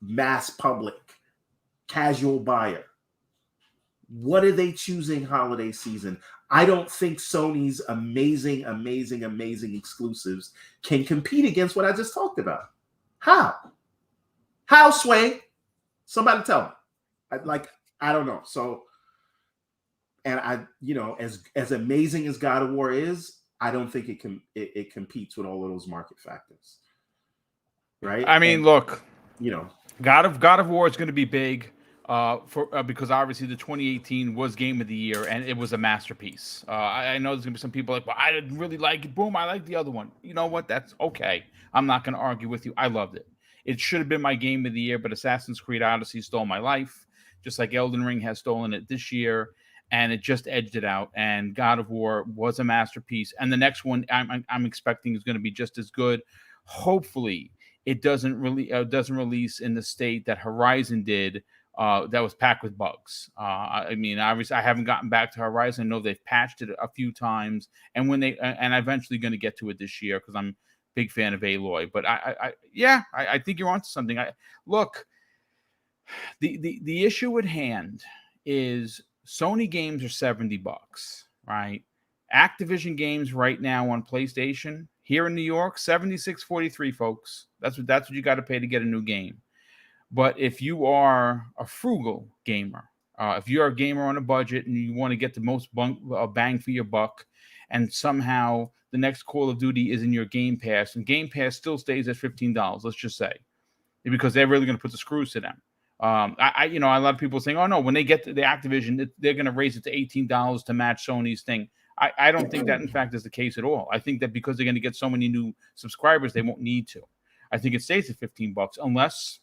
mass public, casual buyer. What are they choosing holiday season? I don't think Sony's amazing exclusives can compete against what I just talked about. How, Sway? Somebody tell me. I don't know. So, and as amazing as God of War is, I don't think it competes with all of those market factors. Right? I mean, look, God of War is going to be big because obviously the 2018 was Game of the Year and it was a masterpiece. I know there's going to be some people like, well, I didn't really like it. Boom, I like the other one. You know what? That's okay. I'm not going to argue with you. I loved it. It should have been my Game of the Year, but Assassin's Creed Odyssey stole my life, just like Elden Ring has stolen it this year, and it just edged it out. And God of War was a masterpiece. And the next one I'm expecting is going to be just as good. Hopefully, it doesn't release in the state that Horizon did. That was packed with bugs. I mean, obviously, I haven't gotten back to Horizon. I know they've patched it a few times, and I'm eventually going to get to it this year because I'm a big fan of Aloy. But I think you're onto something. Look, the issue at hand is Sony games are $70, right? Activision games right now on PlayStation here in New York, $76.43, folks. That's what you got to pay to get a new game. But if you are a frugal gamer, if you're a gamer on a budget and you want to get the most bang for your buck, and somehow the next Call of Duty is in your Game Pass, and Game Pass still stays at $15, let's just say, because they're really going to put the screws to them. A lot of people saying, oh no, when they get to the Activision, they're going to raise it to $18 to match Sony's thing. I don't think that in fact is the case at all. I think that because they're going to get so many new subscribers, they won't need to. I think it stays at $15 unless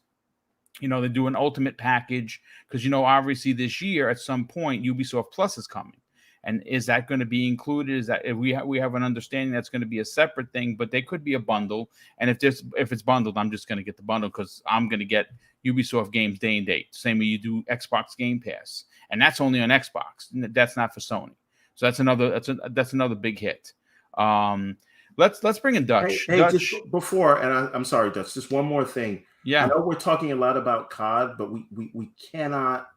they do an ultimate package, because obviously this year at some point Ubisoft Plus is coming, and is that going to be included? Is that if we have an understanding that's going to be a separate thing, but they could be a bundle. And if it's bundled, I'm just going to get the bundle because I'm going to get Ubisoft games day and date, same way you do Xbox Game Pass, and that's only on Xbox. That's not for Sony. So that's another big hit. Let's bring in Dutch. Hey, Dutch. just before, and I'm sorry, Dutch. Just one more thing. Yeah, I know we're talking a lot about COD, but we cannot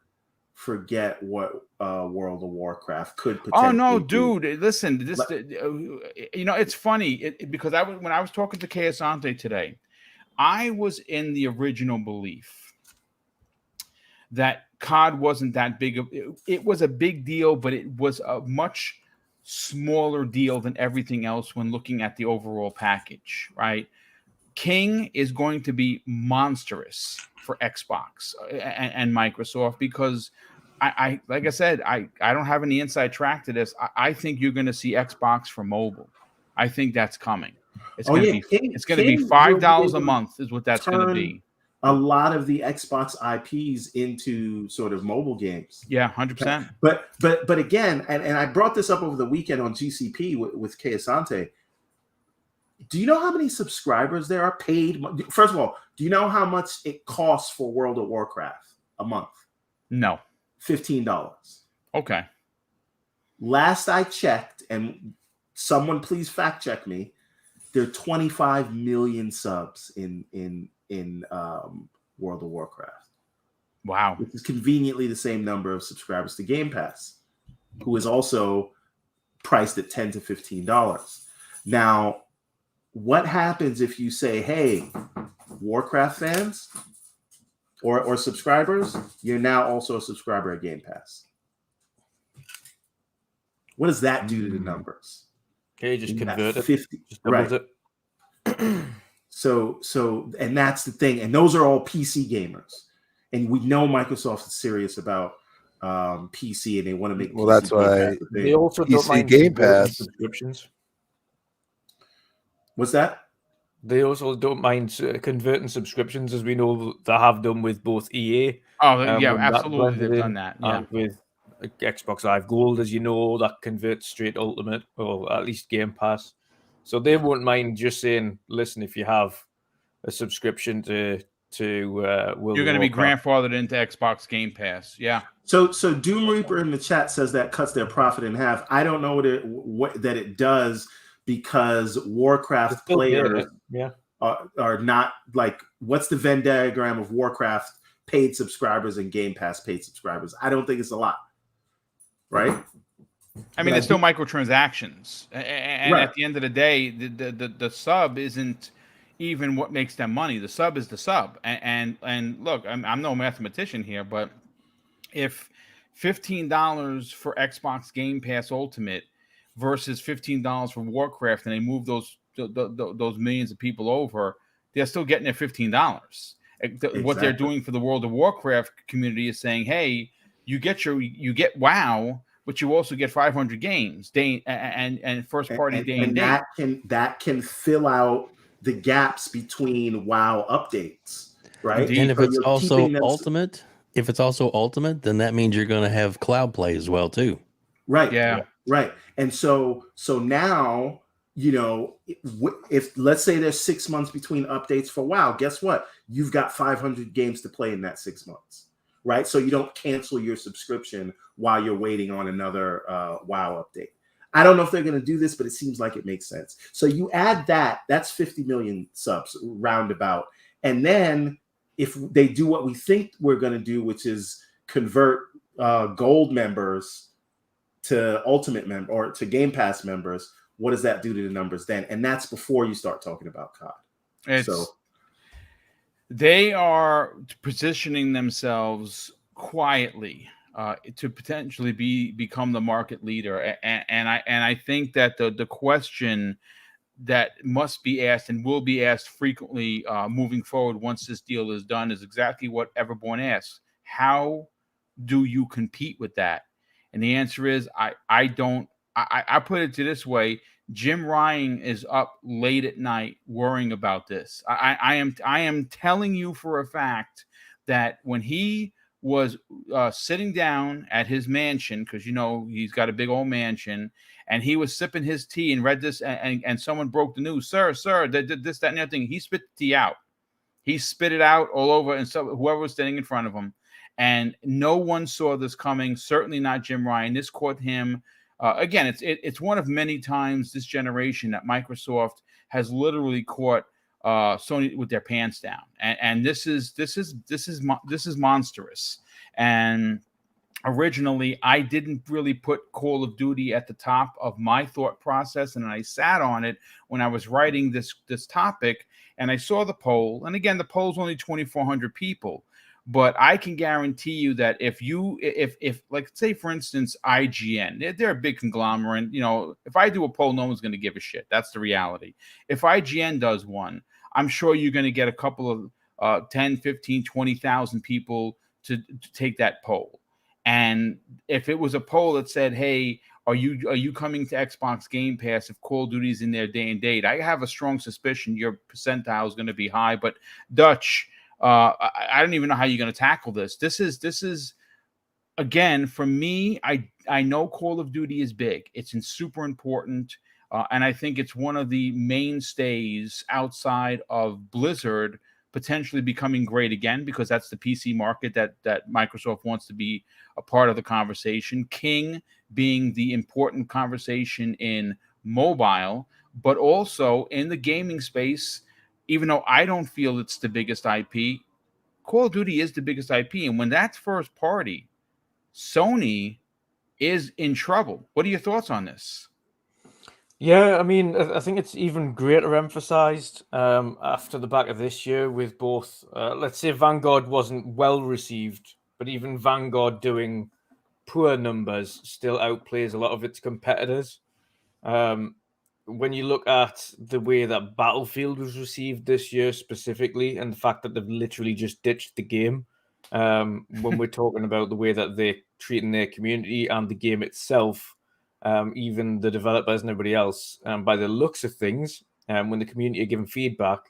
forget what World of Warcraft could potentially. Oh no, do. dude! Listen, this it's funny because when I was talking to Asante today, I was in the original belief that COD wasn't that big of. It was a big deal, but it was a much smaller deal than everything else when looking at the overall package, right? King is going to be monstrous for Xbox and Microsoft because I like I said, I don't have any inside track to this. I think you're going to see Xbox for mobile. I think that's coming. It's going to be $5 a month is what that's going to be. A lot of the Xbox IPs into sort of mobile games. Yeah, 100%. But again, and I brought this up over the weekend on GCP with Asante. Do you know how many subscribers there are paid? First of all, do you know how much it costs for World of Warcraft a month? No. $15. Okay. Last I checked, and someone please fact check me, there are 25 million subs in World of Warcraft. Wow. Which is conveniently the same number of subscribers to Game Pass, who is also priced at $10 to $15. Now, what happens if you say, hey, Warcraft fans or subscribers, you're now also a subscriber at Game Pass? What does that do to the numbers? Okay, just convert it. 50, just doubles right. it. So, and that's the thing. And those are all PC gamers. And we know Microsoft is serious about PC, and they want to make. Well, that's why they also PC don't mind Game Pass subscriptions. What's that? They also don't mind converting subscriptions, as we know they have done with both EA. Oh, yeah, When that absolutely. blended They've done in, that. Yeah. and with Xbox Live Gold, as you know, that converts straight to Ultimate, or at least Game Pass. So they won't mind just saying, listen, if you have a subscription to World You're of going to be Warcraft. grandfathered into Xbox Game Pass. Yeah. So Doom Reaper in the chat says that cuts their profit in half. I don't know what that it does, because Warcraft players are not like, what's the Venn diagram of Warcraft paid subscribers and Game Pass paid subscribers? I don't think it's a lot, right? I mean, it's still microtransactions, and at the end of the day, the sub isn't even what makes them money. The sub is the sub, and look, I'm no mathematician here, but if $15 for Xbox Game Pass Ultimate versus $15 for Warcraft, and they move those millions of people over, they're still getting their $15. Exactly. What they're doing for the World of Warcraft community is saying, hey, you get WoW, but you also get 500 games and first party day and date. That can fill out the gaps between WoW updates, right? Indeed. And if it's also Ultimate, then that means you're going to have cloud play as well too. Right. Yeah. Right. And so now, if let's say there's 6 months between updates for WoW, guess what? You've got 500 games to play in that 6 months, right? So you don't cancel your subscription while you're waiting on another WoW update. I don't know if they're going to do this, but it seems like it makes sense. So you add that's 50 million subs roundabout. And then if they do what we think we're going to do, which is convert gold members to Ultimate member or to Game Pass members, what does that do to the numbers then? And that's before you start talking about COD. They are positioning themselves quietly to potentially become the market leader, and I think that the question that must be asked and will be asked frequently moving forward once this deal is done is exactly what Everborn asks: how do you compete with that? And the answer is I don't. I put it to this way: Jim Ryan is up late at night worrying about this. I am telling you for a fact that when he was sitting down at his mansion, because he's got a big old mansion, and he was sipping his tea and read this, and someone broke the news, sir, they did this, that, and the other thing. He spit the tea out. He spit it out all over, and so whoever was standing in front of him, and no one saw this coming. Certainly not Jim Ryan. This caught him. Again, it's one of many times this generation that Microsoft has literally caught Sony with their pants down, and this is monstrous. And originally, I didn't really put Call of Duty at the top of my thought process, and I sat on it when I was writing this topic, and I saw the poll. And again, the poll's only 2,400 people. But I can guarantee you that if like, say, for instance, IGN, they're a big conglomerate. If I do a poll, no one's going to give a shit. That's the reality. If IGN does one, I'm sure you're going to get a couple of 10, 15, 20,000 people to take that poll. And if it was a poll that said, hey, are you coming to Xbox Game Pass if Call of Duty's in their day and date? I have a strong suspicion your percentile is going to be high. But Dutch, I don't even know how you're going to tackle this. This is again, for me, I know Call of Duty is big. It's super important, and I think it's one of the mainstays outside of Blizzard potentially becoming great again, because that's the PC market that Microsoft wants to be a part of the conversation. King being the important conversation in mobile, but also in the gaming space. Even though I don't feel it's the biggest IP, Call of Duty is the biggest IP. And when that's first party, Sony is in trouble. What are your thoughts on this? Yeah, I mean, I think it's even greater emphasized after the back of this year with both, let's say Vanguard wasn't well received, but even Vanguard doing poor numbers still outplays a lot of its competitors. When you look at the way that Battlefield was received this year specifically, and the fact that they've literally just ditched the game, when we're talking about the way that they're treating their community and the game itself, even the developers and everybody else, by the looks of things, when the community are giving feedback,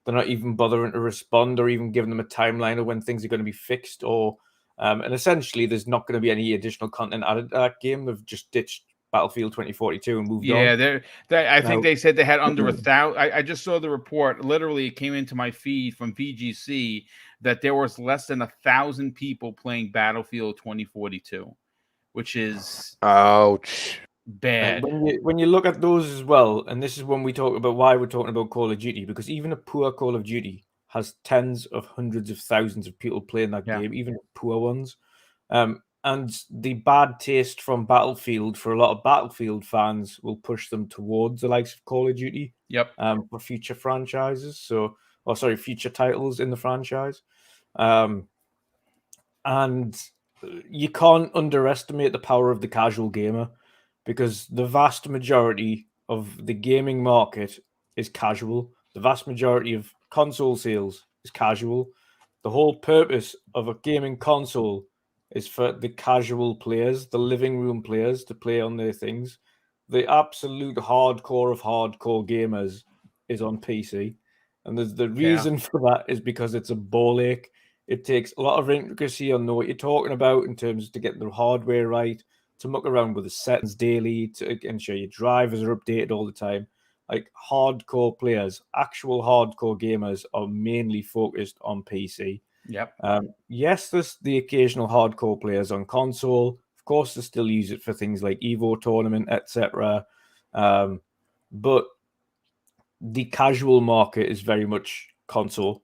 they're not even bothering to respond or even giving them a timeline of when things are going to be fixed. And essentially, there's not going to be any additional content added to that game. They've just ditched Battlefield 2042 and moved on. Yeah, I think Now- they said they had under 1,000. I just saw the report. Literally, it came into my feed from VGC that there was less than 1,000 people playing Battlefield 2042, which is Ouch. bad. When you look at those as well, and this is when we talk about why we're talking about Call of Duty, because even a poor Call of Duty has tens of hundreds of thousands of people playing that game, even poor ones. And the bad taste from Battlefield for a lot of Battlefield fans will push them towards the likes of Call of Duty. Yep. For future franchises. Future titles in the franchise. And you can't underestimate the power of the casual gamer, because the vast majority of the gaming market is casual. The vast majority of console sales is casual. The whole purpose of a gaming console is for the casual players, the living room players, to play on their things. The absolute hardcore of hardcore gamers is on PC. And the reason for that is because it's a ball ache. It takes a lot of intricacy on know what you're talking about in terms of to get the hardware right, to muck around with the settings daily, to ensure your drivers are updated all the time. Like hardcore players, actual hardcore gamers are mainly focused on PC. Yep. Yes, there's the occasional hardcore players on console. Of course, they still use it for things like Evo tournament, etc. But the casual market is very much console.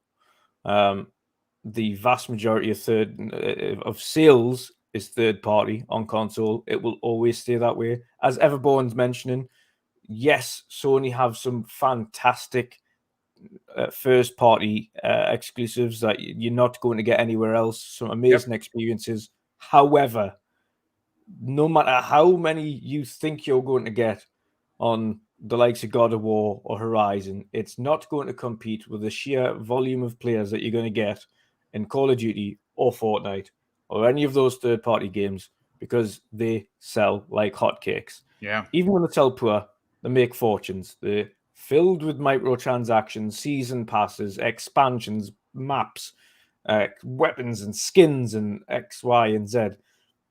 The vast majority of sales is third party on console. It will always stay that way. As Everborn's mentioning, yes, Sony have some fantastic first party exclusives that you're not going to get anywhere else. Some amazing experiences. However, no matter how many you think you're going to get on the likes of God of War or Horizon, it's not going to compete with the sheer volume of players that you're going to get in Call of Duty or Fortnite or any of those third-party games, because they sell like hotcakes. Yeah. Even when they sell poor, they make fortunes. They're filled with microtransactions, season passes, expansions, maps, weapons and skins and X, Y, and Z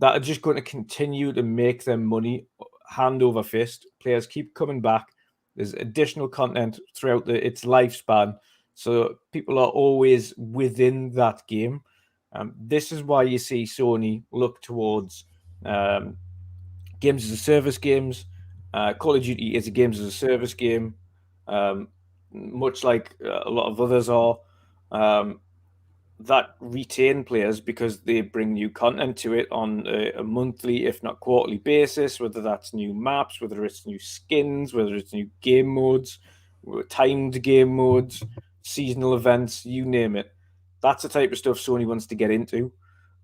that are just going to continue to make them money hand over fist. Players keep coming back. There's additional content throughout its lifespan, so people are always within that game. This is why you see Sony look towards games as a service games. Call of Duty is a games as a service game, much like a lot of others are. That retain players because they bring new content to it on a monthly, if not quarterly basis, whether that's new maps, whether it's new skins, whether it's new game modes, timed game modes, seasonal events, you name it. That's the type of stuff Sony wants to get into.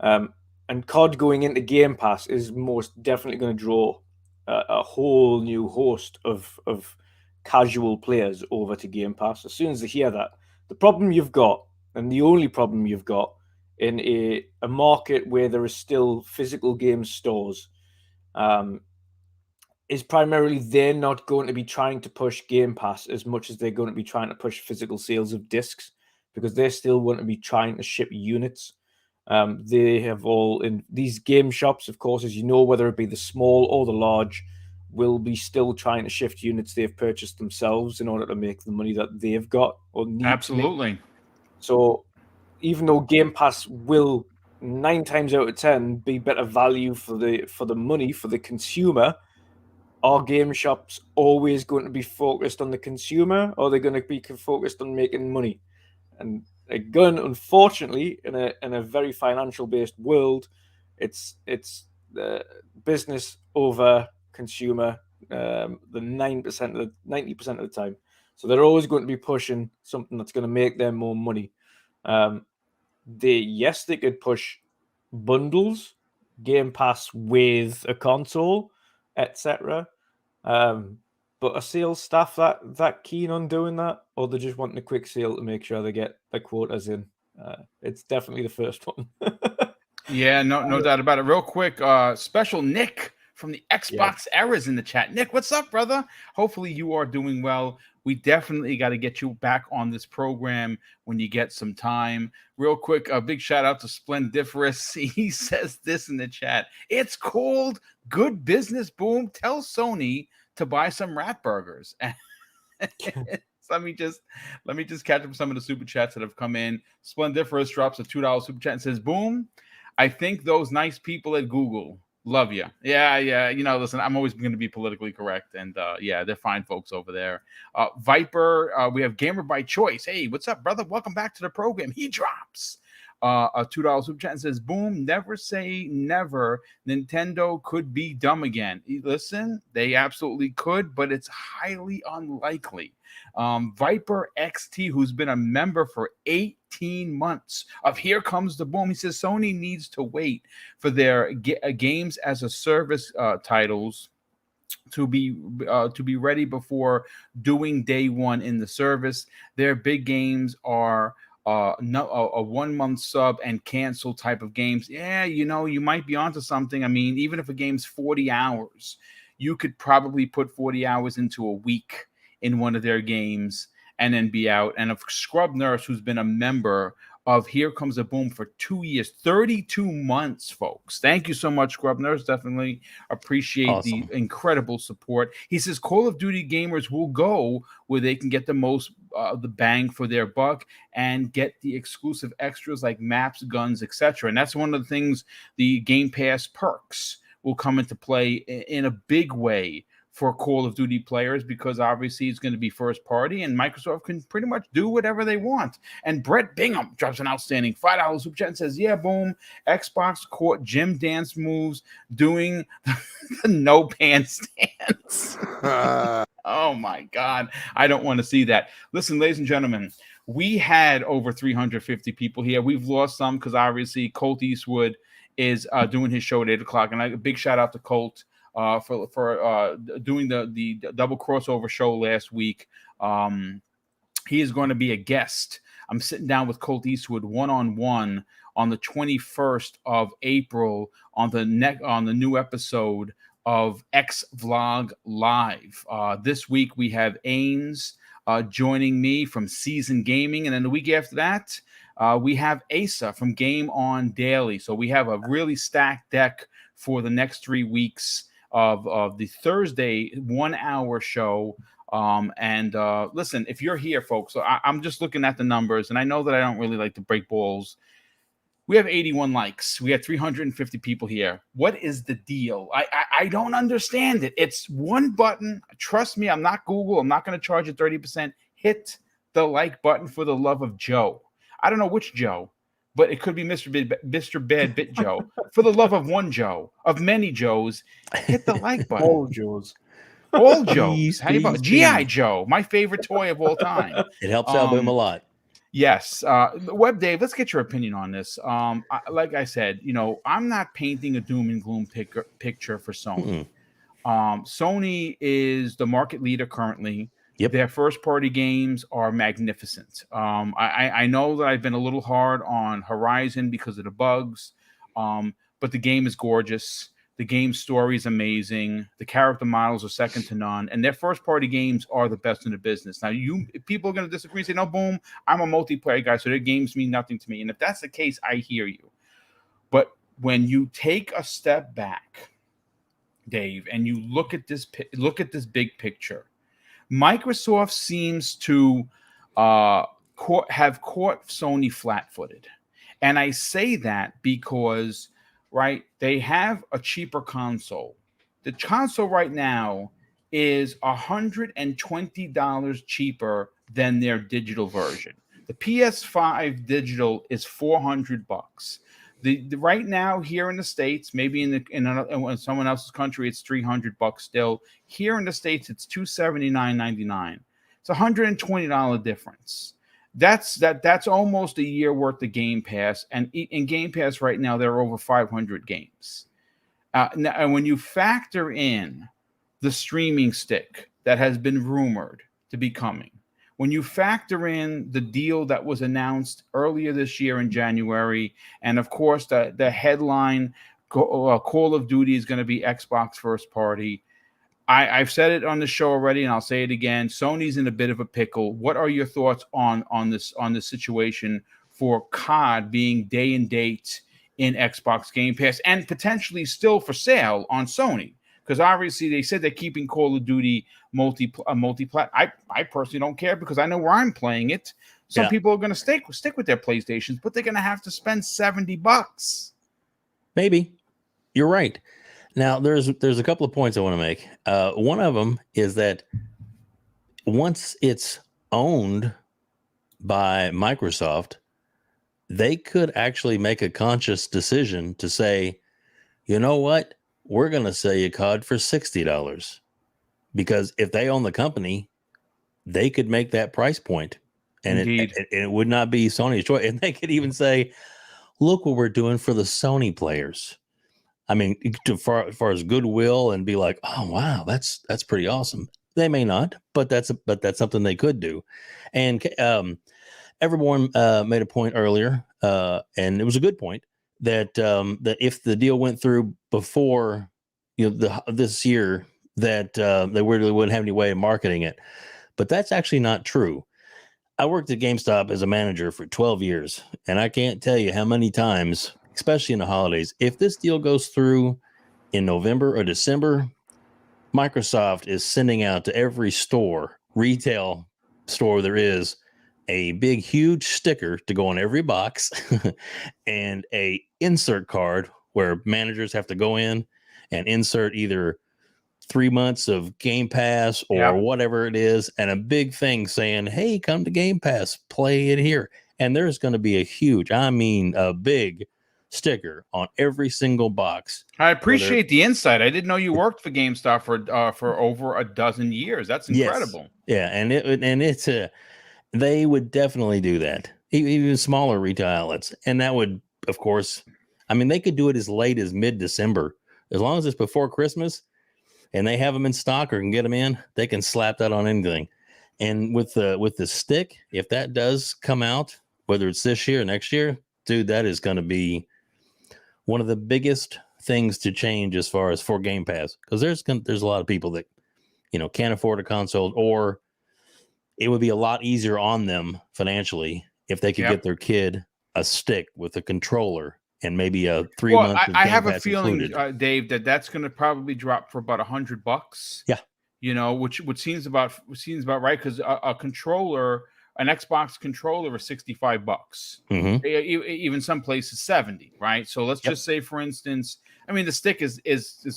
And COD going into Game Pass is most definitely going to draw a whole new host of casual players over to Game Pass as soon as they hear that. The problem you've got, and the only problem you've got in a market where there are still physical game stores, is primarily they're not going to be trying to push Game Pass as much as they're going to be trying to push physical sales of discs, because they still want to be trying to ship units. They have all in these game shops, of course, as you know, whether it be the small or the large, will be still trying to shift units they've purchased themselves in order to make the money that they've got or need. Absolutely. So even though Game Pass will 9 times out of 10 be better value for the money for the consumer, are game shops always going to be focused on the consumer, or are they going to be focused on making money? And again, unfortunately, in a very financial based world, it's the business over consumer the 90% of the time. So they're always going to be pushing something that's going to make them more money. They could push bundles, Game Pass with a console, etc. But are sales staff that keen on doing that, or they're just wanting a quick sale to make sure they get their quotas in? It's definitely the first one. Yeah, no doubt about it. Real quick, special Nick from the Xbox eras in the chat. Nick, what's up, brother? Hopefully you are doing well. We definitely got to get you back on this program when you get some time. Real quick, a big shout out to Splendiferous. He says this in the chat. It's called good business, Boom. Tell Sony to buy some rat burgers. Let me just catch up some of the super chats that have come in. Splendiferous drops a $2 super chat and says, Boom, I think those nice people at Google love you. Yeah. You know, listen, I'm always going to be politically correct. And yeah, they're fine folks over there. Viper, we have Gamer by Choice. Hey, what's up, brother? Welcome back to the program. He drops a $2 super chat and says, Boom, never say never. Nintendo could be dumb again. Listen, they absolutely could, but it's highly unlikely. Viper XT, who's been a member for 18 months of Here Comes the Boom. He says Sony needs to wait for their games as a service titles to be ready before doing day one in the service. Their big games are a 1 month sub and cancel type of games. Yeah, you know, you might be onto something. I mean, even if a game's 40 hours, you could probably put 40 hours into a week in one of their games and then be out. And of Scrub Nurse, who's been a member of Here Comes a Boom for 2 years, 32 months, folks. Thank you so much, Scrub Nurse. Definitely appreciate the incredible support. He says Call of Duty gamers will go where they can get the most the bang for their buck and get the exclusive extras like maps, guns, etc. And that's one of the things the Game Pass perks will come into play in a big way for Call of Duty players, because obviously it's going to be first party and Microsoft can pretty much do whatever they want. And Brett Bingham drops an outstanding $5 super chat and says, yeah, Boom, Xbox caught gym dance moves doing the no pants dance. Oh my God. I don't want to see that. Listen, ladies and gentlemen, we had over 350 people here. We've lost some because obviously Colt Eastwood is doing his show at 8 o'clock. And a big shout out to Colt for doing the double crossover show last week. He is going to be a guest. I'm sitting down with Colt Eastwood one-on-one on the 21st of April on the new episode of X Vlog Live. This week we have Ains joining me from Season Gaming, and then the week after that we have Asa from Game On Daily. So we have a really stacked deck for the next 3 weeks of the Thursday 1 hour show. Listen, if you're here, folks, so I'm just looking at the numbers, and I know that I don't really like to break balls. We have 81 likes. We have 350 people here. What is the deal? I don't understand it. It's one button. Trust me, I'm not Google. I'm not going to charge you 30%. Hit the like button for the love of Joe. I don't know which Joe, but it could be Mr. Bad Bit Joe. For the love of one Joe, of many Joes, hit the like button. All Joes. All Joes. How about G.I. Joe, my favorite toy of all time. It helps out Boom a lot. Yes. Web Dave, let's get your opinion on this. Like I said, you know, I'm not painting a doom and gloom picture for Sony. Sony is the market leader currently. Yep. Their first party games are magnificent. I know that I've been a little hard on Horizon because of the bugs, but the game is gorgeous. The game story is amazing. The character models are second to none, and their first party games are the best in the business. Now, people are going to disagree and say, no, Boom, I'm a multiplayer guy, so their games mean nothing to me. And if that's the case, I hear you. But when you take a step back, Dave, and you look at this big picture, Microsoft seems to have caught Sony flat-footed. And I say that because, right, they have a cheaper console. The console right now is $120 cheaper than their digital version. The PS5 digital is $400. The right now here in the States, maybe in someone else's country, it's $300 still. Here in the States, it's $279.99. It's $120 difference. That's almost a year worth of Game Pass, and in Game Pass right now there are over 500 games. Now, and when you factor in the streaming stick that has been rumored to be coming, when you factor in the deal that was announced earlier this year in January, and of course the headline Call of Duty is going to be Xbox first party. I've said it on the show already, and I'll say it again. Sony's in a bit of a pickle. What are your thoughts on this situation for COD being day and date in Xbox Game Pass and potentially still for sale on Sony? Because obviously they said they're keeping Call of Duty multi-plat. I personally don't care because I know where I'm playing it. Some people are going to stick with their PlayStations, but they're going to have to spend $70. Maybe. You're right. Now, there's a couple of points I want to make. One of them is that once it's owned by Microsoft, they could actually make a conscious decision to say, you know what? We're going to sell you COD for $60. Because if they own the company, they could make that price point. And it would not be Sony's choice. And they could even say, look what we're doing for the Sony players. I mean, as far as goodwill and be like, oh wow, that's pretty awesome. They may not, but that's something they could do. And everyone made a point earlier, and it was a good point that that if the deal went through before this year, that they really wouldn't have any way of marketing it. But that's actually not true. I worked at GameStop as a manager for 12 years, and I can't tell you how many times, especially in the holidays, if this deal goes through in November or December, Microsoft is sending out to every retail store there is, a big, huge sticker to go on every box and a insert card where managers have to go in and insert either 3 months of Game Pass or whatever it is, and a big thing saying, hey, come to Game Pass, play it here. And there's going to be a big sticker on every single box. I appreciate the insight. I didn't know you worked for GameStop for over a dozen years. That's incredible. Yes. Yeah, and it's they would definitely do that. Even smaller retail outlets, and that would, of course, I mean, they could do it as late as mid-December, as long as it's before Christmas, and they have them in stock or can get them in. They can slap that on anything. And with the stick, if that does come out, whether it's this year or next year, dude, that is going to be one of the biggest things to change as far as for Game Pass, because there's a lot of people that can't afford a console, or it would be a lot easier on them financially if they could get their kid a stick with a controller and maybe a 3 month. I have a feeling, Dave, that's going to probably drop for about $100. Yeah, which seems about right, because a controller, an Xbox controller, is $65. Mm-hmm. Even some places 70, right? So let's just say, for instance, I mean, the stick is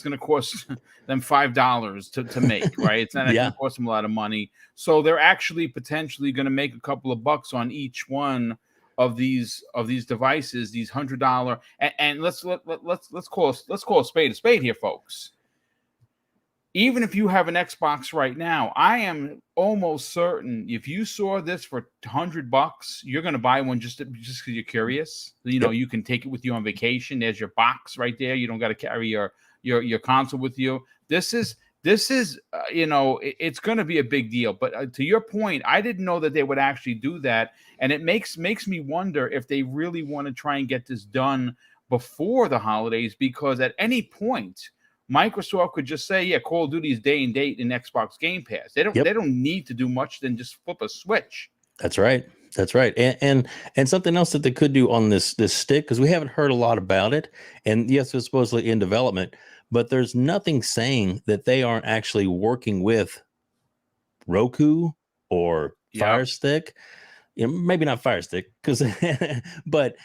going to cost them $5 to make, right? It's not going to cost them a lot of money. So they're actually potentially going to make a couple of bucks on each one of these devices, these $100. And let's call a spade here, folks. Even if you have an Xbox right now, I am almost certain if you saw this for $100, you're going to buy one just because you're curious. You can take it with you on vacation. There's your box right there. You don't got to carry your console with you. This is it's going to be a big deal. But to your point, I didn't know that they would actually do that, and it makes me wonder if they really want to try and get this done before the holidays, because at any point Microsoft could just say, Call of Duty is day and date in Xbox Game Pass. They don't need to do much than just flip a switch. That's right. And something else that they could do on this stick, because we haven't heard a lot about it, and yes, it's supposedly in development, but there's nothing saying that they aren't actually working with Roku or Fire Stick. Maybe not Fire Stick, because but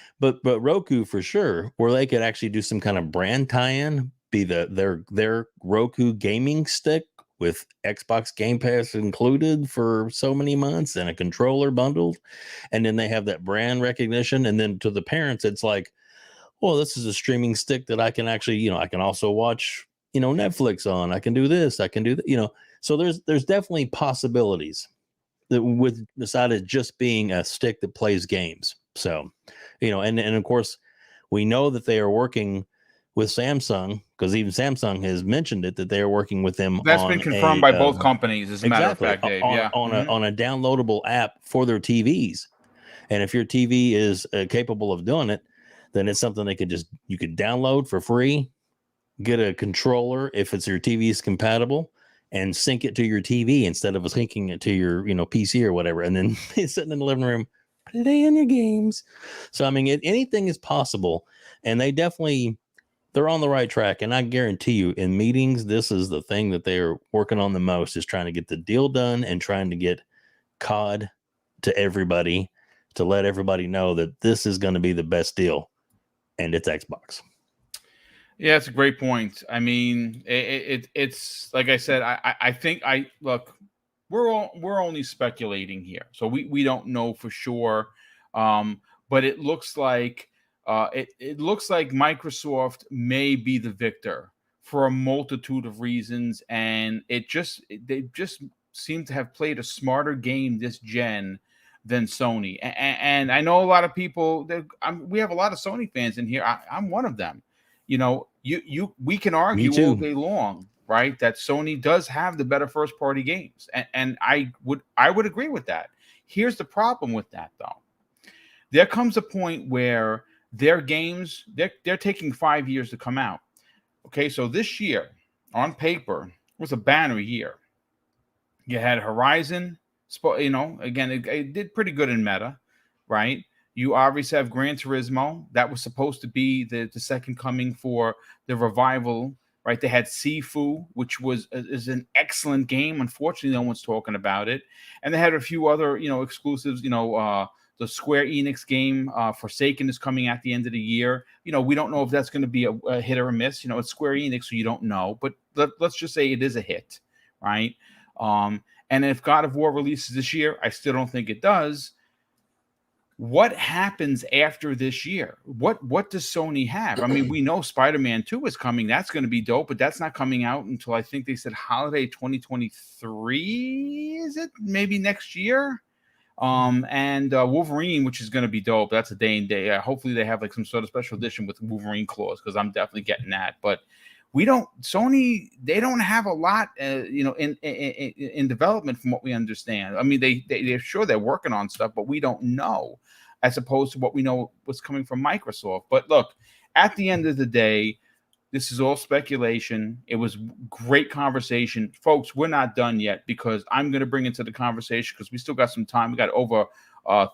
Roku for sure, where they could actually do some kind of brand tie-in, be their Roku gaming stick with Xbox Game Pass included for so many months and a controller bundled, and then they have that brand recognition, and then to the parents it's like, well, this is a streaming stick that I can actually, I can also watch, Netflix on, I can do this, I can do that, so there's definitely possibilities that with besides just being a stick that plays games. So, and of course we know that they are working with Samsung, because even Samsung has mentioned it, that they are working with them. That's been confirmed by both companies, as a matter of fact, Dave. On a downloadable app for their TVs. And if your TV is capable of doing it, then it's something you could download for free, get a controller if your TV is compatible, and sync it to your TV instead of syncing it to your PC or whatever, and then sitting in the living room playing your games. So I mean, anything is possible, and they're on the right track. And I guarantee you, in meetings, this is the thing that they are working on the most, is trying to get the deal done and trying to get COD to everybody, to let everybody know that this is going to be the best deal, and it's Xbox. Yeah, it's a great point. I mean, it's like I said. I think look. We're only speculating here, so we don't know for sure. But it looks like it looks like Microsoft may be the victor for a multitude of reasons, and they just seem to have played a smarter game this gen than Sony. And I know a lot of people. We have a lot of Sony fans in here. I'm one of them. We can argue all day long, right, that Sony does have the better first party games, and I would agree with that. Here's the problem with that, though. There comes a point where their games they're taking 5 years to come out. Okay, so this year on paper was a banner year. You had Horizon, again it did pretty good in meta, right? You obviously have Gran Turismo. That was supposed to be the second coming for the revival, right? They had Sifu, which is an excellent game. Unfortunately, no one's talking about it. And they had a few other, exclusives. The Square Enix game, Forsaken, is coming at the end of the year. We don't know if that's going to be a hit or a miss. It's Square Enix, so you don't know. But let's just say it is a hit, right? And if God of War releases this year, I still don't think it does. What happens after this year? What does Sony have? I mean, we know Spider-Man 2 is coming. That's going to be dope, but that's not coming out until I think they said holiday 2023. Is it maybe next year? And Wolverine, which is going to be dope. That's a day and day. Hopefully they have like some sort of special edition with Wolverine claws, because I'm definitely getting that. But Sony, they don't have a lot, in development from what we understand. I mean, they're sure they're working on stuff, but we don't know, as opposed to what we know what's coming from Microsoft. But look, at the end of the day, this is all speculation. It was great conversation. Folks, we're not done yet, because I'm going to bring into the conversation, because we still got some time. We got over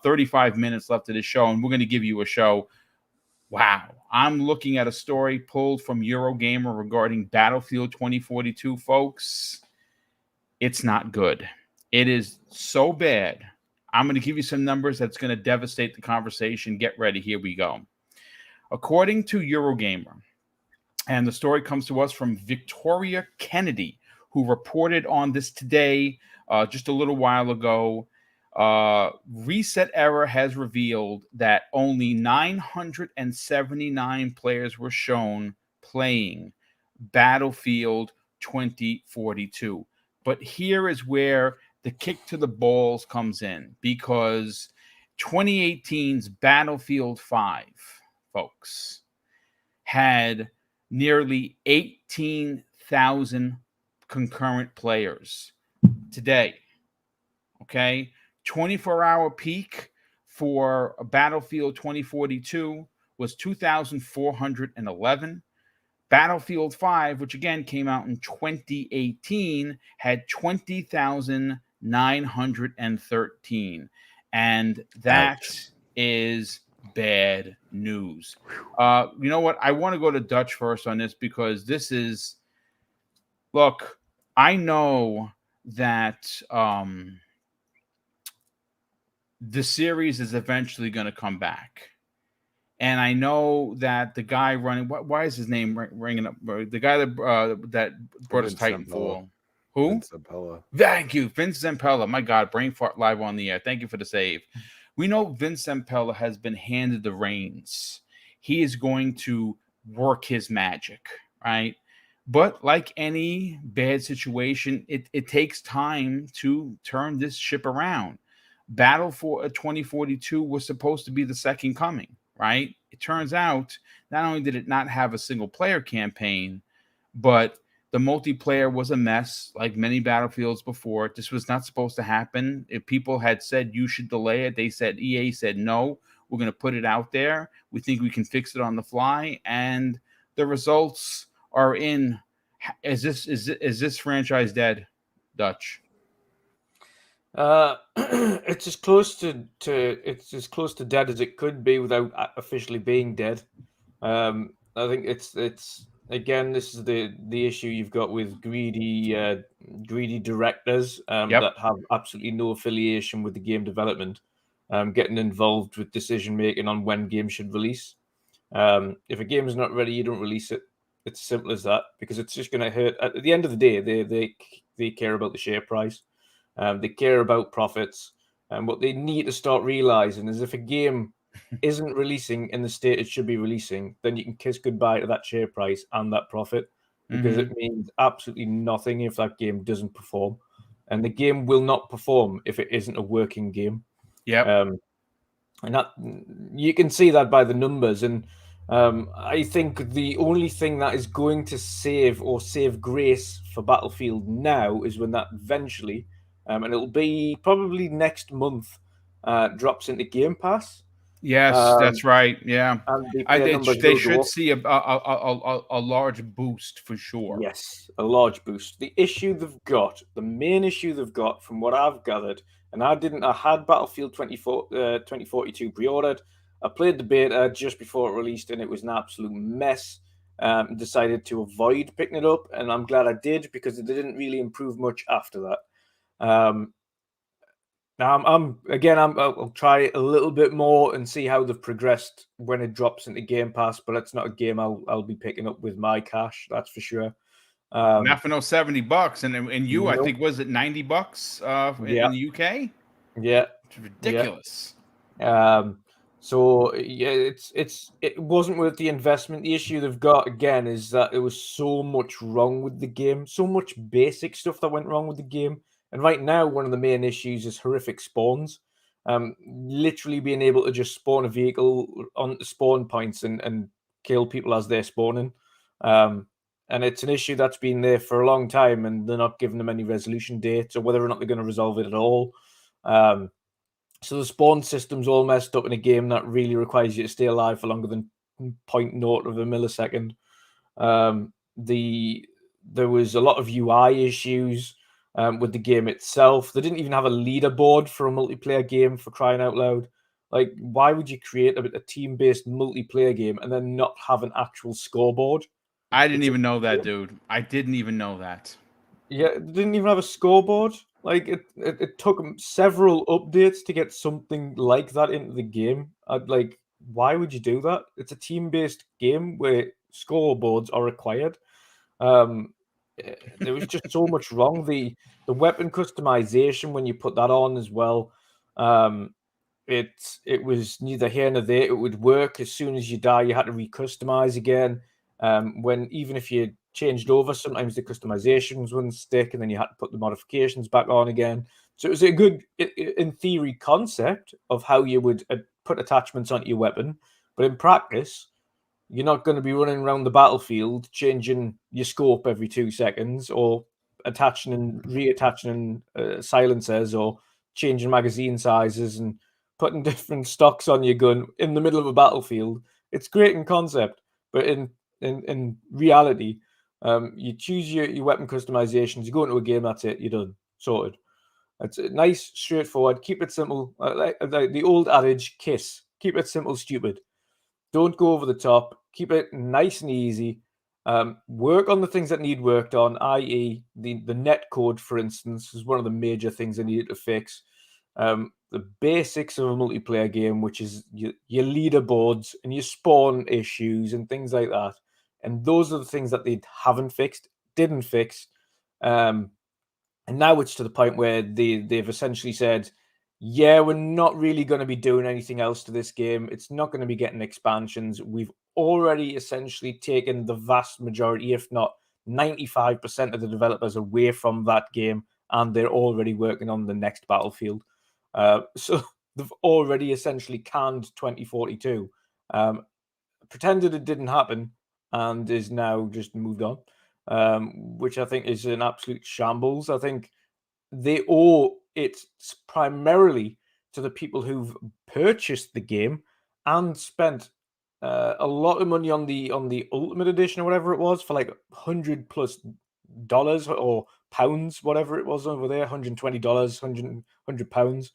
35 minutes left of this show, and we're going to give you a show. Wow. I'm looking at a story pulled from Eurogamer regarding Battlefield 2042, folks. It's not good. It is so bad. I'm going to give you some numbers that's going to devastate the conversation. Get ready. Here we go. According to Eurogamer, and the story comes to us from Victoria Kennedy, who reported on this today, just a little while ago. Reset Era has revealed that only 979 players were shown playing Battlefield 2042. But here is where the kick to the balls comes in, because 2018's Battlefield 5, folks, had nearly 18,000 concurrent players today. Okay, 24-hour peak for Battlefield 2042 was 2,411. Battlefield 5, which again came out in 2018, had 20,913. And that is bad news. You know what? I want to go to Dutch first on this, because this is, look, I know that the series is eventually going to come back. And I know that the guy running, why is his name ringing up? The guy that brought us Titanfall. Who? Vince Zampella. Thank you, Vince Zampella. My God, brain fart live on the air. Thank you for the save. We know Vince Zampella has been handed the reins. He is going to work his magic, right? But like any bad situation, it takes time to turn this ship around. Battle for 2042 was supposed to be the second coming, right? It turns out not only did it not have a single player campaign, but the multiplayer was a mess, like many Battlefields before. This was not supposed to happen. If people had said you should delay it, EA said no, We're going to put it out there. We think we can fix it on the fly, and the results are in. Is this franchise dead, Dutch? It's as close to dead as it could be without officially being dead. I think it's again, this is the issue you've got with greedy directors that have absolutely no affiliation with the game development, getting involved with decision making on when games should release. If a game is not ready, you don't release it. It's simple as that, because it's just going to hurt. At the end of the day, they care about the share price. They care about profits. And what they need to start realizing is if a game isn't releasing in the state it should be releasing, then you can kiss goodbye to that share price and that profit, because it means absolutely nothing if that game doesn't perform. And the game will not perform if it isn't a working game. And that you can see that by the numbers. And I think the only thing that is going to save grace for Battlefield now is when that eventually, and it'll be probably next month, drops into Game Pass. Yes, that's right. Yeah, they should see a large boost for sure. Yes, a large boost. The main issue they've got, from what I've gathered, and I had Battlefield 2042 pre-ordered. I played the beta just before it released, and it was an absolute mess. Decided to avoid picking it up, and I'm glad I did, because it didn't really improve much after that. Now I'll try a little bit more and see how they've progressed when it drops into Game Pass, but it's not a game I'll be picking up with my cash, that's for sure. Not for no $70, and you, nope. I think, was it $90 in the UK? Yeah, it's ridiculous. So yeah, it wasn't worth the investment. The issue they've got again is that there was so much wrong with the game, so much basic stuff that went wrong with the game. And right now, one of the main issues is horrific spawns. Literally being able to just spawn a vehicle on spawn points and kill people as they're spawning. And it's an issue that's been there for a long time, and they're not giving them any resolution dates or whether or not they're going to resolve it at all. So the spawn system's all messed up in a game that really requires you to stay alive for longer than 0.0 of a millisecond. There was a lot of UI issues with the game itself. They didn't even have a leaderboard for a multiplayer game, for crying out loud. Like, why would you create a team-based multiplayer game and then not have an actual scoreboard? I didn't even know that, dude. I didn't even know that. Yeah, they didn't even have a scoreboard. Like, it took several updates to get something like that into the game. Like, why would you do that? It's a team-based game where scoreboards are required. There was just so much wrong. The weapon customization, when you put that on as well, it was neither here nor there. It would work as soon as you die. You had to recustomize again. Even if you changed over, sometimes the customizations wouldn't stick, and then you had to put the modifications back on again. So it was a good, in theory, concept of how you would put attachments onto your weapon, but in practice, you're not going to be running around the battlefield changing your scope every 2 seconds, or attaching and reattaching silencers, or changing magazine sizes and putting different stocks on your gun in the middle of a battlefield. It's great in concept, but in reality, you choose your weapon customizations, you go into a game, that's it, you're done, sorted. It's nice, straightforward, keep it simple. Like the old adage, KISS, keep it simple, stupid. Don't go over the top. Keep it nice and easy. Work on the things that need worked on, i.e. the net code, for instance, is one of the major things they needed to fix. The basics of a multiplayer game, which is your leaderboards and your spawn issues and things like that. And those are the things that they didn't fix. And now it's to the point where they've essentially said, yeah, we're not really going to be doing anything else to this game. It's not going to be getting expansions. We've already essentially taken the vast majority, if not 95% of the developers away from that game, and they're already working on the next Battlefield. So they've already essentially canned 2042, pretended it didn't happen, and is now just moved on, which I think is an absolute shambles. I think they owe it primarily to the people who've purchased the game and spent a lot of money on the Ultimate Edition or whatever it was for like $100+ or pounds, whatever it was over there, $120, £100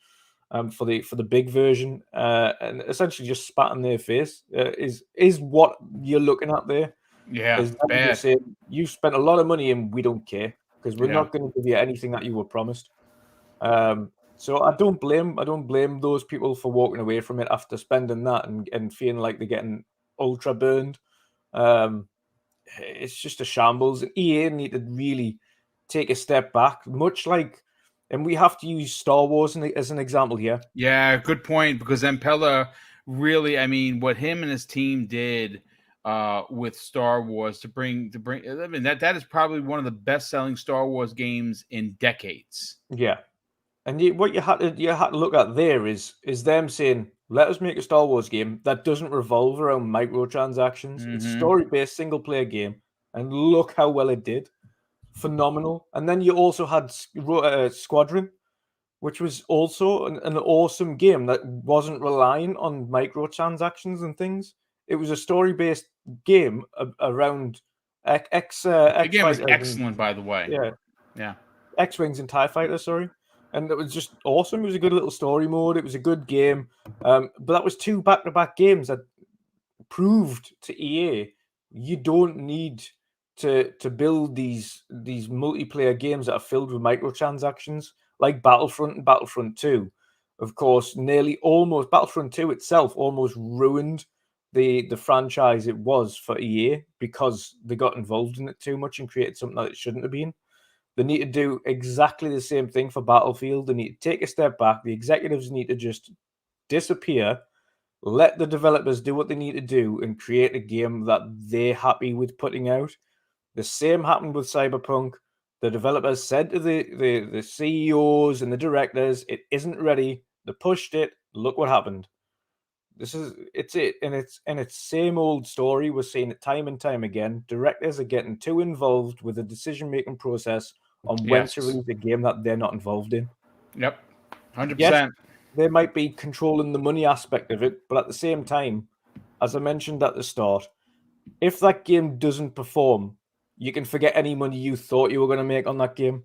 for the big version, and essentially just spat in their face is what you're looking at there. Yeah, Is them bad. just saying, you spent a lot of money and we don't care because we're Yeah. not going to give you anything that you were promised. So I don't blame those people for walking away from it after spending that and feeling like they're getting ultra burned. It's just a shambles. EA need to really take a step back, much like, and we have to use Star Wars as an example here. Yeah, good point, because Impella really, I mean, what him and his team did with Star Wars to bring I mean, that is probably one of the best-selling Star Wars games in decades. Yeah. And what you had to look at there is them saying, let us make a Star Wars game that doesn't revolve around microtransactions. It's a story-based single-player game, and look how well it did. Phenomenal. And then you also had Squadron, which was also an awesome game that wasn't relying on microtransactions and things. It was a story-based game around X The game was fighters excellent, by the way. yeah. X-Wings and TIE Fighters, sorry. And it was just awesome. It was a good little story mode. It was a good game. But that was 2 back-to-back games that proved to EA you don't need to build these multiplayer games that are filled with microtransactions like Battlefront and Battlefront 2. Of course, Battlefront 2 itself almost ruined the franchise it was for EA because they got involved in it too much and created something that it shouldn't have been. They need to do exactly the same thing for Battlefield. They need to take a step back. The executives need to just disappear, let the developers do what they need to do, and create a game that they're happy with putting out. The same happened with Cyberpunk. The developers said to the CEOs and the directors, it isn't ready. They pushed it. Look what happened. And it's same old story. We're seeing it time and time again. Directors are getting too involved with the decision-making process on when to release a game that they're not involved in. Yep, 100%. Yes, they might be controlling the money aspect of it, but at the same time, as I mentioned at the start, if that game doesn't perform, you can forget any money you thought you were going to make on that game.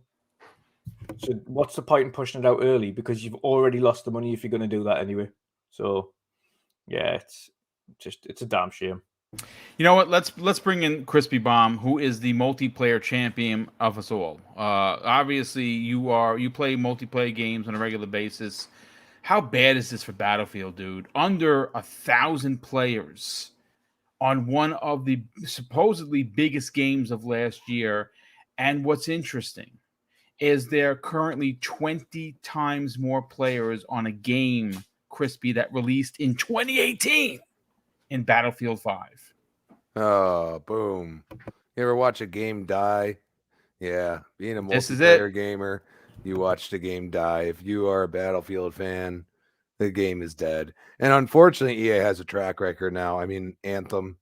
So what's the point in pushing it out early? Because you've already lost the money if you're going to do that anyway. So yeah, it's a damn shame. You know what? Let's bring in Crispy Bomb, who is the multiplayer champion of us all. Obviously, you play multiplayer games on a regular basis. How bad is this for Battlefield, dude? Under 1,000 players on one of the supposedly biggest games of last year. And what's interesting is there are currently 20 times more players on a game, Crispy, that released in 2018 in Battlefield 5. Oh, boom. You ever watch a game die? Yeah, being a multiplayer gamer, you watched a game die. If you are a Battlefield fan, the game is dead. And unfortunately, EA has a track record now. I mean, Anthem.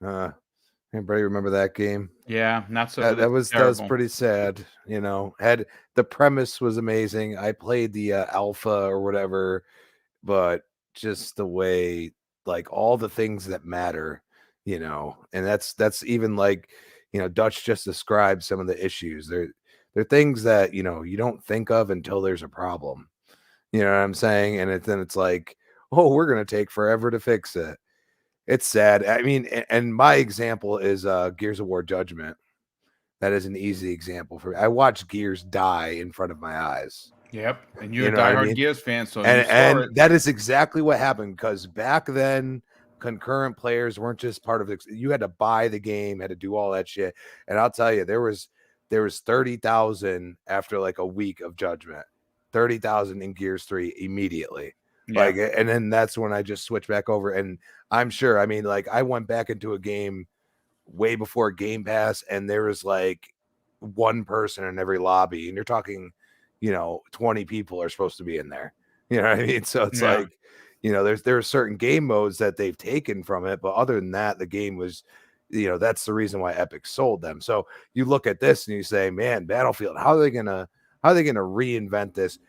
Anybody remember that game? Yeah, not so. That was pretty sad. You know, the premise was amazing. I played the alpha or whatever, but just the way, like, all the things that matter, you know, and that's even like, you know, Dutch just described some of the issues. They're things that, you know, you don't think of until there's a problem. You know what I'm saying? And then it's like, oh, we're gonna take forever to fix it. It's sad. I mean, and my example is Gears of War Judgment. That is an easy example for me. I watched Gears die in front of my eyes. Yep, and you're a diehard Gears fan, so and that is exactly what happened, because back then concurrent players weren't just part of it. You had to buy the game, had to do all that shit. And I'll tell you, there was 30,000 after like a week of Judgment, 30,000 in Gears 3 immediately. Yeah. Like, and then that's when I just switched back over. And I'm sure, I mean, like, I went back into a game way before Game Pass, and there was like one person in every lobby, and you're talking, you know, 20 people are supposed to be in there. You know what I mean? So it's like, you know, there are certain game modes that they've taken from it, but other than that, the game was, you know, that's the reason why Epic sold them. So you look at this and you say, man, Battlefield, how are they gonna reinvent this?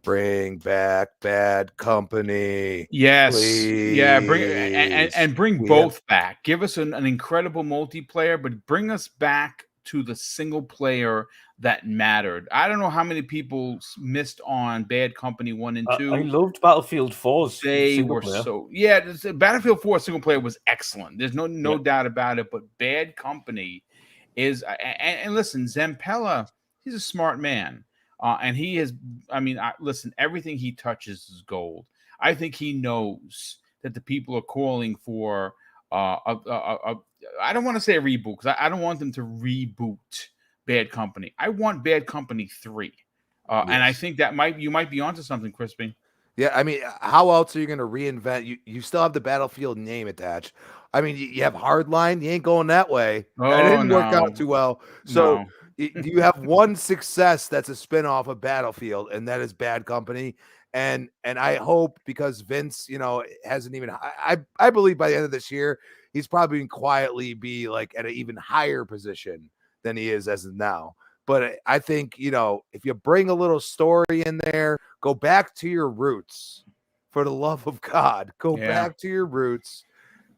Bring back Bad Company. Yes, yeah, bring Please. and bring We have- both back. Give us an incredible multiplayer, but bring us back to the single player that mattered. I don't know how many people missed on Bad Company 1 and 2. I loved Battlefield 4's They single were player. so Battlefield 4 single player was excellent. There's no doubt about it. But Bad Company is and listen, Zampella, he's a smart man. And he is, listen, everything he touches is gold. I think he knows that the people are calling for I don't want to say a reboot because I don't want them to reboot Bad Company. I want Bad Company 3. And I think that you might be onto something, Crispy. Yeah, I mean, how else are you going to reinvent? You still have the Battlefield name attached. I mean, you have Hardline. You ain't going that way. That didn't work out too well. So you have one success that's a spinoff of Battlefield, and that is Bad Company. And I hope, because Vince, hasn't even. I believe by the end of this year, he's probably going to quietly be like at an even higher position than he is as of now. But I think, if you bring a little story in there, go back to your roots. For the love of God, go back to your roots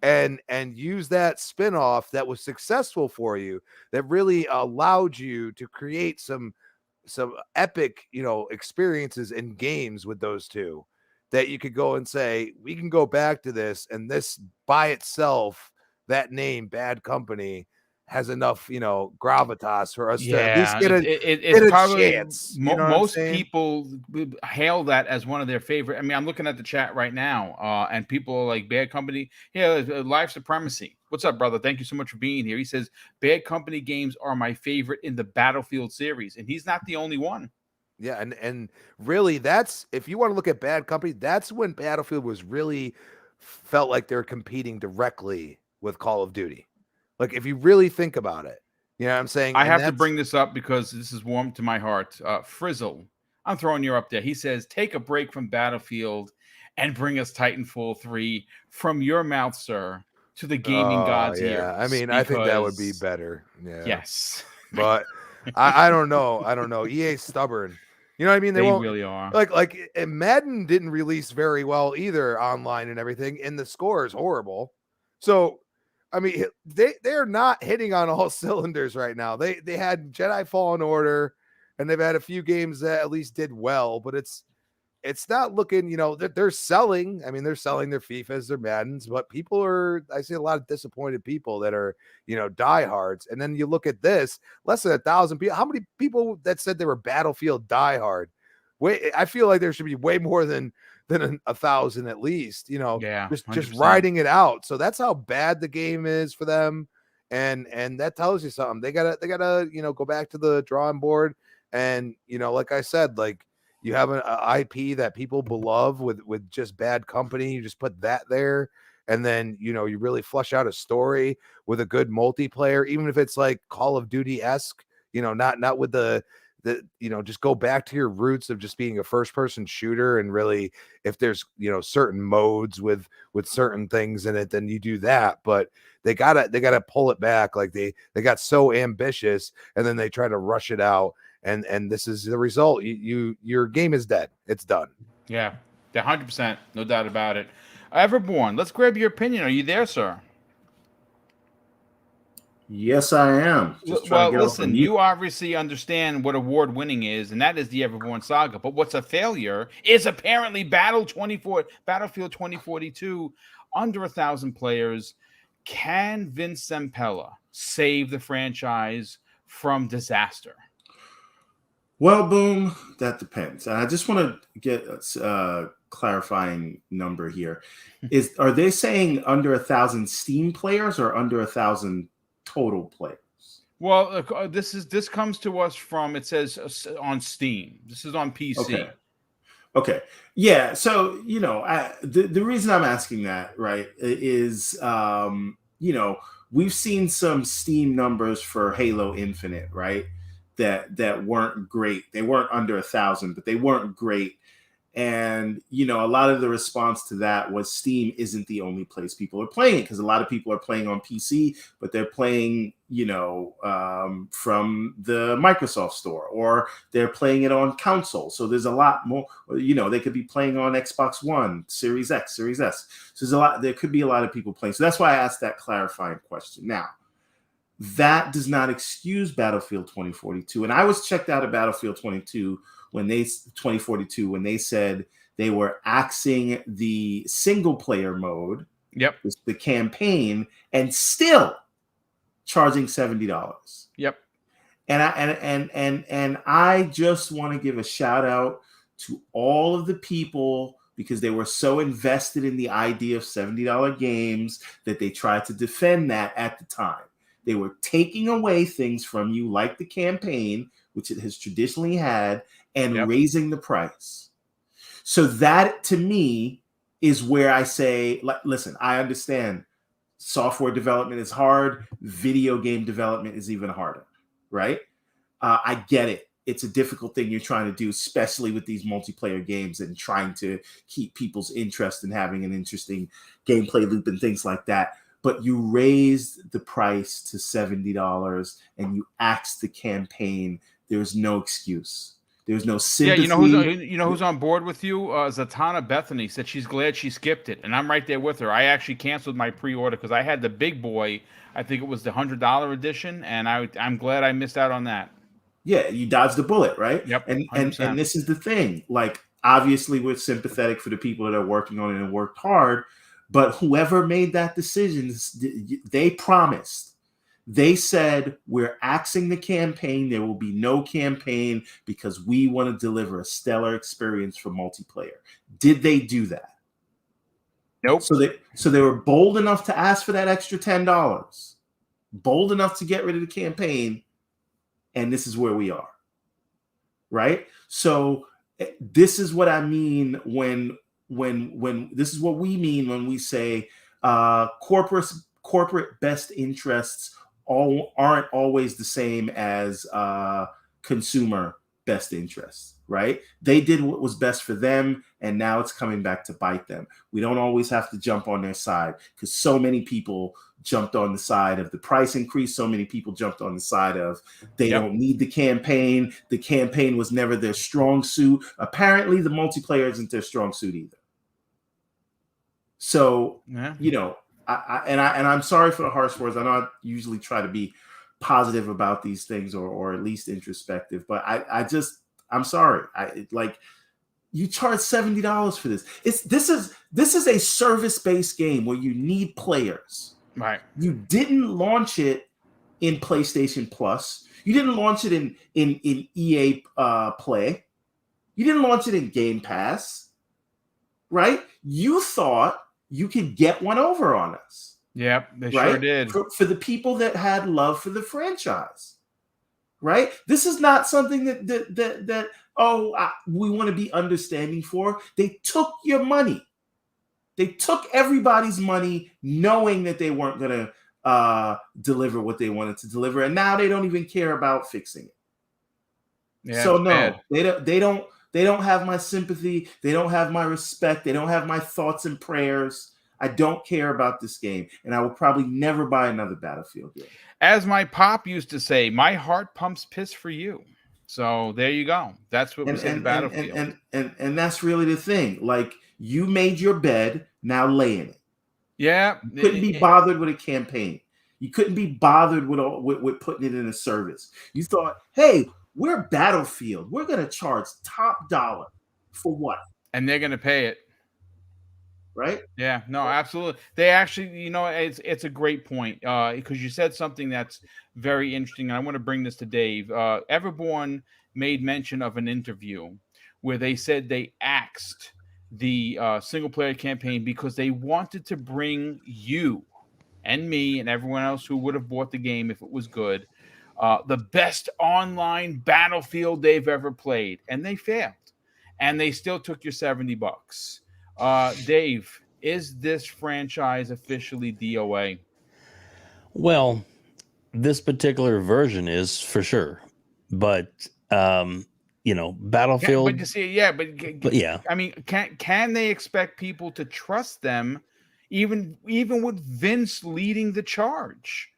and use that spinoff that was successful for you, that really allowed you to create some epic, experiences in games with those two, that you could go and say, we can go back to this, and this by itself, that name Bad Company has enough, gravitas for us to at least get a probably chance. Most people hail that as one of their favorite. I mean, I'm looking at the chat right now, and people are like, Bad Company. Yeah, Live Supremacy. What's up, brother? Thank you so much for being here. He says, Bad Company games are my favorite in the Battlefield series, and he's not the only one. Yeah, and really, that's, if you want to look at Bad Company, that's when Battlefield was really felt like they're competing directly with Call of Duty. Like, if you really think about it, you know what I'm saying? I have to bring this up because this is warm to my heart. Frizzle, I'm throwing you up there. He says, take a break from Battlefield and bring us Titanfall 3 from your mouth, sir, to the gaming gods' ears. I mean, I think that would be better. Yeah. Yes. But I don't know. I don't know. EA's stubborn. You know what I mean? They really are. Like Madden didn't release very well either online and everything, and the score is horrible. So, I mean, they're not hitting on all cylinders right now. They had Jedi Fallen Order, and they've had a few games that at least did well, but it's not looking, that they're selling. I mean, they're selling their FIFAs, their Maddens, but I see a lot of disappointed people that are, diehards. And then you look at this, less than 1,000 people. How many people that said they were Battlefield diehard? I feel like there should be way more than 1,000 at least, just riding it out. So that's how bad the game is for them. And that tells you something. They gotta, go back to the drawing board. And, like I said, like, you have an IP that people love with just Bad Company. You just put that there, and then you really flush out a story with a good multiplayer, even if it's like Call of Duty-esque. Not with the just go back to your roots of just being a first-person shooter, and really, if there's certain modes with certain things in it, then you do that. But they gotta pull it back. Like they got so ambitious, and then they try to rush it out. And this is the result. Your game is dead. It's done. Yeah, 100%, no doubt about it. Everborn, let's grab your opinion. Are you there, sir? Yes, I am. Well, listen, you obviously understand what award-winning is, and that is the Everborn Saga. But what's a failure is apparently Battlefield 2042, under 1,000 players. Can Vince Zampella save the franchise from disaster? Well, Boom, that depends. And I just want to get a clarifying number here. Are they saying under 1,000 Steam players or under 1,000 total players? Well, this comes to us from, it says on Steam. This is on PC. Okay. Yeah. So, the reason I'm asking that, right, is, we've seen some Steam numbers for Halo Infinite, right? That weren't great. They weren't under 1,000, but they weren't great. And, a lot of the response to that was Steam isn't the only place people are playing it, because a lot of people are playing on PC, but they're playing, from the Microsoft Store, or they're playing it on console. So there's a lot more. They could be playing on Xbox One, Series X, Series S. So there's a lot. There could be a lot of people playing. So that's why I asked that clarifying question. Now, that does not excuse Battlefield 2042, and I was checked out of Battlefield 2042 when they said they were axing the single player mode. Yep. The campaign, and still charging $70. Yep. And I just want to give a shout out to all of the people, because they were so invested in the idea of $70 games that they tried to defend that at the time. They were taking away things from you, like the campaign, which it has traditionally had, and raising the price. So that, to me, is where I say, listen, I understand software development is hard. Video game development is even harder, right? I get it. It's a difficult thing you're trying to do, especially with these multiplayer games and trying to keep people's interest in having an interesting gameplay loop and things like that. But you raised the price to $70 and you axed the campaign. There's no excuse. There's no sympathy. Yeah, you know who's on board with you? Zatanna Bethany said she's glad she skipped it, and I'm right there with her. I actually canceled my pre-order because I had the big boy. I think it was the $100 edition, and I'm glad I missed out on that. Yeah, you dodged the bullet, right? Yep. And this is the thing. Like, obviously, we're sympathetic for the people that are working on it and worked hard, but whoever made that decision, they promised. They said, we're axing the campaign. There will be no campaign because we want to deliver a stellar experience for multiplayer. Did they do that? Nope. So they were bold enough to ask for that extra $10, bold enough to get rid of the campaign, and this is where we are, right? So this is what I mean when this is what we mean when we say corporate best interests aren't always the same as consumer best interests, right? They did what was best for them, and now it's coming back to bite them. We don't always have to jump on their side, because so many people jumped on the side of the price increase. So many people jumped on the side of they don't need the campaign. The campaign was never their strong suit. Apparently, the multiplayer isn't their strong suit either. So, I'm sorry for the harsh words. I know I usually try to be positive about these things, or at least introspective, but I'm sorry. You charge $70 for this. This is a service-based game where you need players. Right. You didn't launch it in PlayStation Plus. You didn't launch it in EA Play. You didn't launch it in Game Pass. Right? You thought you could get one over on us. Yep, they right? sure did. For the people that had love for the franchise. Right? This is not something that we want to be understanding for. They took your money. They took everybody's money knowing that they weren't going to deliver what they wanted to deliver. And now they don't even care about fixing it. Yeah, so no, bad. they don't have my sympathy. They don't have my respect. They don't have my thoughts and prayers. I don't care about this game. And I will probably never buy another Battlefield game. As my pop used to say, my heart pumps piss for you. So there you go. That's what we said in Battlefield. And that's really the thing. Like, you made your bed, now lay in it. Yeah. You couldn't be bothered with a campaign. You couldn't be bothered with putting it in a service. You thought, hey, we're Battlefield. We're going to charge top dollar for what? And they're going to pay it. Right? Yeah, no, absolutely. They actually, it's a great point because you said something that's very interesting. And I want to bring this to Dave. Everborn made mention of an interview where they said they axed the single player campaign because they wanted to bring you and me and everyone else who would have bought the game if it was good, the best online Battlefield they've ever played. And they failed. And they still took your $70. Dave, is this franchise officially DOA? Well, this particular version is for sure, but Battlefield. But you see, but yeah. I mean, can they expect people to trust them, even with Vince leading the charge?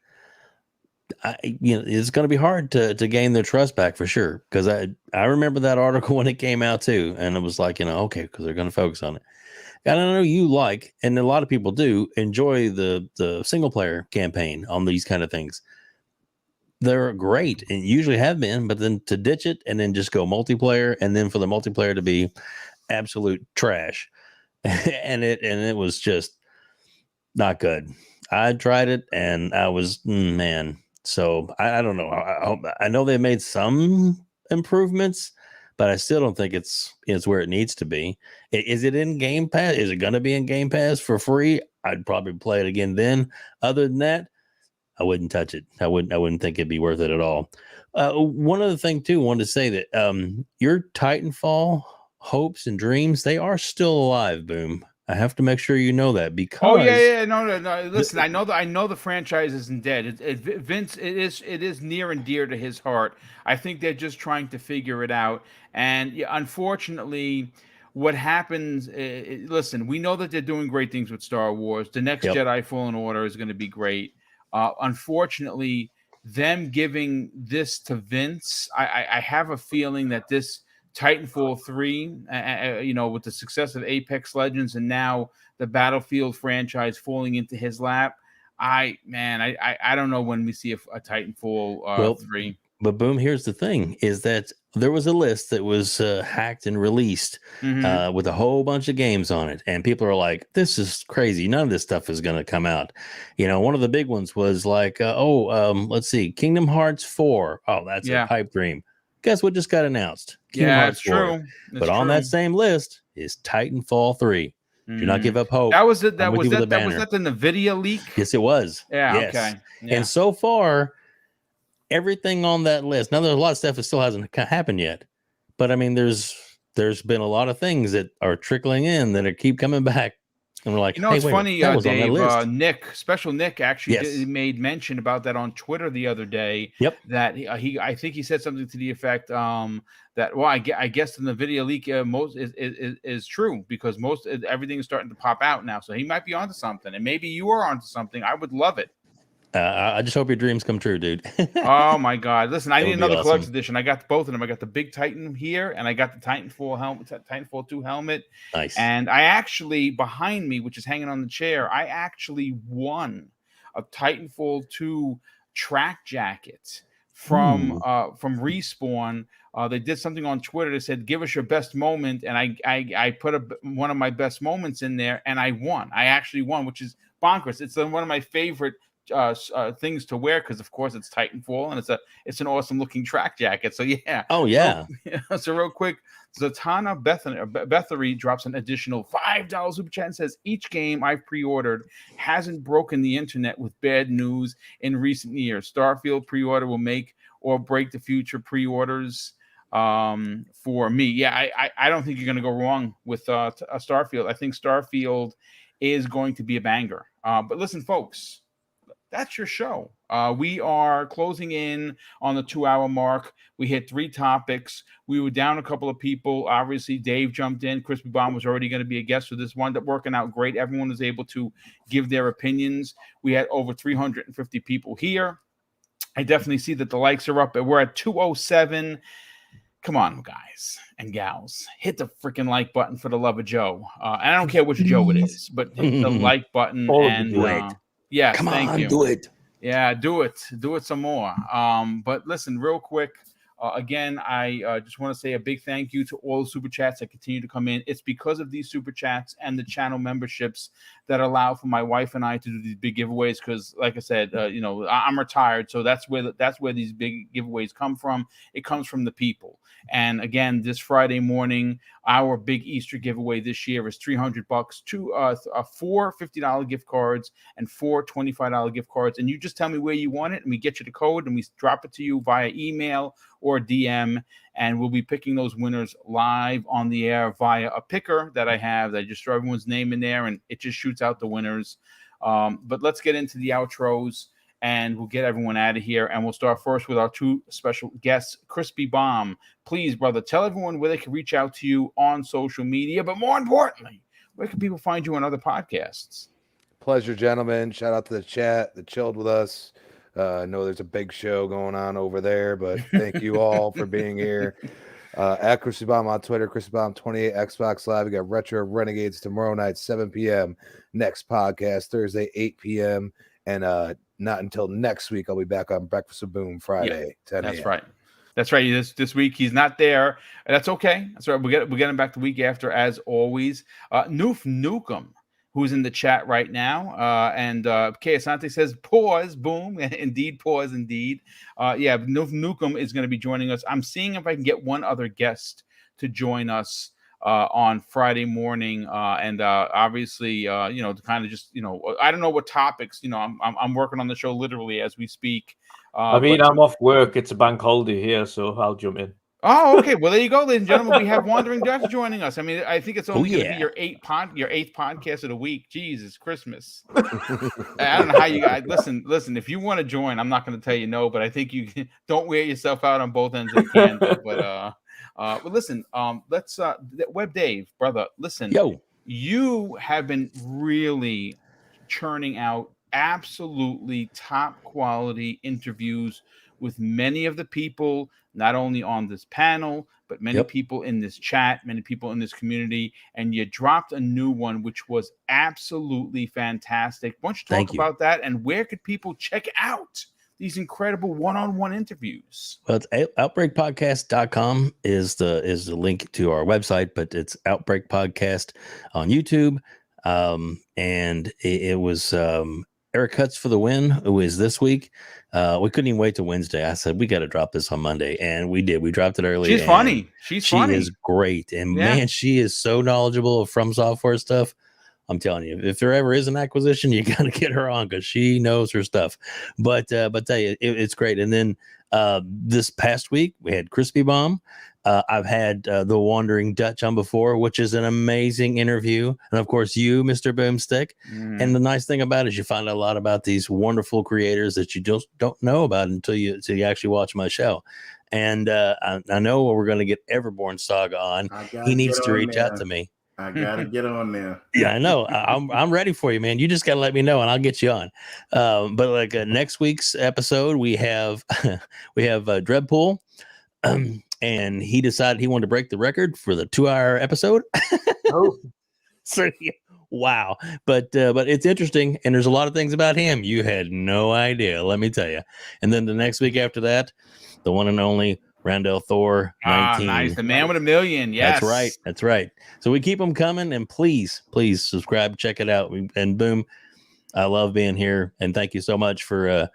it's going to be hard to gain their trust back for sure. Because I remember that article when it came out too, and it was like, okay, because they're going to focus on it. And I know you like, and a lot of people do enjoy the single player campaign on these kind of things. They're great and usually have been, but then to ditch it and then just go multiplayer, and then for the multiplayer to be absolute trash, and it was just not good. I tried it and I was man. So I don't know. I know they made some improvements, but I still don't think it's where it needs to be. Is it in Game Pass? Is it going to be in Game Pass for free? I'd probably play it again then. Other than that, I wouldn't touch it. I wouldn't think it'd be worth it at all. One other thing too, I wanted to say that your Titanfall hopes and dreams, they are still alive, Boom. I have to make sure you know that, because oh yeah, no. Listen, I know the franchise isn't dead. Vince, it is near and dear to his heart. I think they're just trying to figure it out, and unfortunately, what happens? Listen, we know that they're doing great things with Star Wars. The next Jedi Fallen Order is going to be great. Unfortunately, them giving this to Vince, I have a feeling that this Titanfall 3, with the success of Apex Legends and now the Battlefield franchise falling into his lap, I don't know when we see a Titanfall 3. But Boom, here's the thing, is that there was a list that was hacked and released with a whole bunch of games on it. And people are like, this is crazy. None of this stuff is going to come out. One of the big ones was like, let's see, Kingdom Hearts 4. Oh, that's a pipe dream. Guess what just got announced? Kingdom Hearts 4. True. But on that same list is Titanfall 3. Do not give up hope. That was it. That was that the NVIDIA leak? Yes, it was. Yeah, yes. Okay. Yeah. And so far, everything on that list. Now, there's a lot of stuff that still hasn't happened yet, but I mean, there's been a lot of things that are trickling in that keep coming back, and we're like, it's funny, Dave. Nick actually made mention about that on Twitter the other day. Yep. That I think he said something to the effect that I guess the NVIDIA leak most is true, because everything is starting to pop out now. So he might be onto something, and maybe you are onto something. I would love it. I just hope your dreams come true, dude. Oh my God! Listen, I need another collector's edition. I got both of them. I got the big Titan here, and I got the Titanfall 2 helmet. Nice. And I actually, behind me, which is hanging on the chair, I actually won a Titanfall 2 track jacket from Respawn. They did something on Twitter that said, "Give us your best moment," and I put one of my best moments in there, and I won. I actually won, which is bonkers. It's one of my favorite things to wear, because of course it's Titanfall, and it's an awesome looking track jacket. So yeah. Oh yeah. So real quick, Zatanna Bethery drops an additional $5 super chat and says, each game I've pre-ordered hasn't broken the internet with bad news in recent years. Starfield pre-order will make or break the future pre-orders for me. Yeah, I don't think you're going to go wrong with Starfield. I think Starfield is going to be a banger. But listen, folks, that's your show. We are closing in on the 2-hour mark. We hit 3 topics. We were down a couple of people. Obviously, Dave jumped in. Crispy Bomb was already going to be a guest, so this wound up working out great. Everyone was able to give their opinions. We had over 350 people here. I definitely see that the likes are up. We're at 207. Come on, guys and gals. Hit the freaking like button for the love of Joe. And I don't care which Joe it is, but hit the like button. Yes, come thank on, you. do it. Yeah, do it some more. But listen, real quick, again, I just want to say a big thank you to all the super chats that continue to come in. It's because of these super chats and the channel memberships that allow for my wife and I to do these big giveaways. Because, like I said, I'm retired, so that's where these big giveaways come from. It comes from the people. And again, this Friday morning, our big Easter giveaway this year is $300, 4 $50 gift cards and 4 $25 gift cards. And you just tell me where you want it, and we get you the code, and we drop it to you via email or DM, and we'll be picking those winners live on the air via a picker that I have. I just throw everyone's name in there, and it just shoots out the winners. But let's get into the outros, and we'll get everyone out of here. And we'll start first with our 2 special guests. Crispy Bomb, please, brother, tell everyone where they can reach out to you on social media, but more importantly, where can people find you on other podcasts? Pleasure, gentlemen. Shout out to the chat that chilled with us. I know there's a big show going on over there, but thank you all for being here. At Chrissy Bomb on Twitter, Chrissy Bomb 28, Xbox Live. We got Retro Renegades tomorrow night, 7 p.m. Next podcast Thursday, 8 p.m. And not until next week, I'll be back on Breakfast with Boom Friday, 10 a.m. That's right. That's right. This week he's not there. That's okay. That's right. We'll get him back the week after, as always. Noof Nukem, who's in the chat right now, and K. Asante says, "Pause, boom." Indeed, pause, indeed. Noof Nukem is going to be joining us. I'm seeing if I can get one other guest to join us on Friday morning, and obviously, to kind of just, I don't know what topics. I'm working on the show literally as we speak. I'm off work. It's a bank holiday here, so I'll jump in. Oh, okay. Well, there you go, ladies and gentlemen. We have Wandering Dutch joining us. I mean, I think it's only going to be your eighth podcast of the week. Jesus, Christmas. I don't know how you guys listen. If you want to join, I'm not going to tell you no, but I think you don't wear yourself out on both ends of the candle. But listen, let's Web Dave, brother. Listen, you have been really churning out absolutely top quality interviews with many of the people, not only on this panel, but many people in this chat, many people in this community. And you dropped a new one, which was absolutely fantastic. Why don't you talk about that, and where could people check out these incredible one-on-one interviews? Well, it's outbreakpodcast.com is the link to our website, but it's Outbreak Podcast on YouTube. And it was Eric Hutz for the win, who is this week. We couldn't even wait till Wednesday. I said, we got to drop this on Monday. And we did. We dropped it early. She's funny. She is great. And man, she is so knowledgeable of From Software stuff. I'm telling you, if there ever is an acquisition, you got to get her on because she knows her stuff. But tell you, it's great. And then this past week, we had Crispy Bomb. I've had the Wandering Dutch on before, which is an amazing interview. And of course, you, Mr. BoomStick. And the nice thing about it is you find out a lot about these wonderful creators that you just don't know about until you actually watch my show. And I know we're going to get Everborn Saga on. He needs to reach out to me. I gotta get on there. Yeah, I know. I'm ready for you, man. You just gotta let me know, and I'll get you on. But like next week's episode, we have Dreadpool, and he decided he wanted to break the record for the 2-hour episode. So wow, but it's interesting, and there's a lot of things about him you had no idea. Let me tell you. And then the next week after that, the one and only Randall Thor 19. Nice. The man with $1 million. Yes. That's right. So we keep them coming, and please subscribe, check it out. And Boom, I love being here, and thank you so much for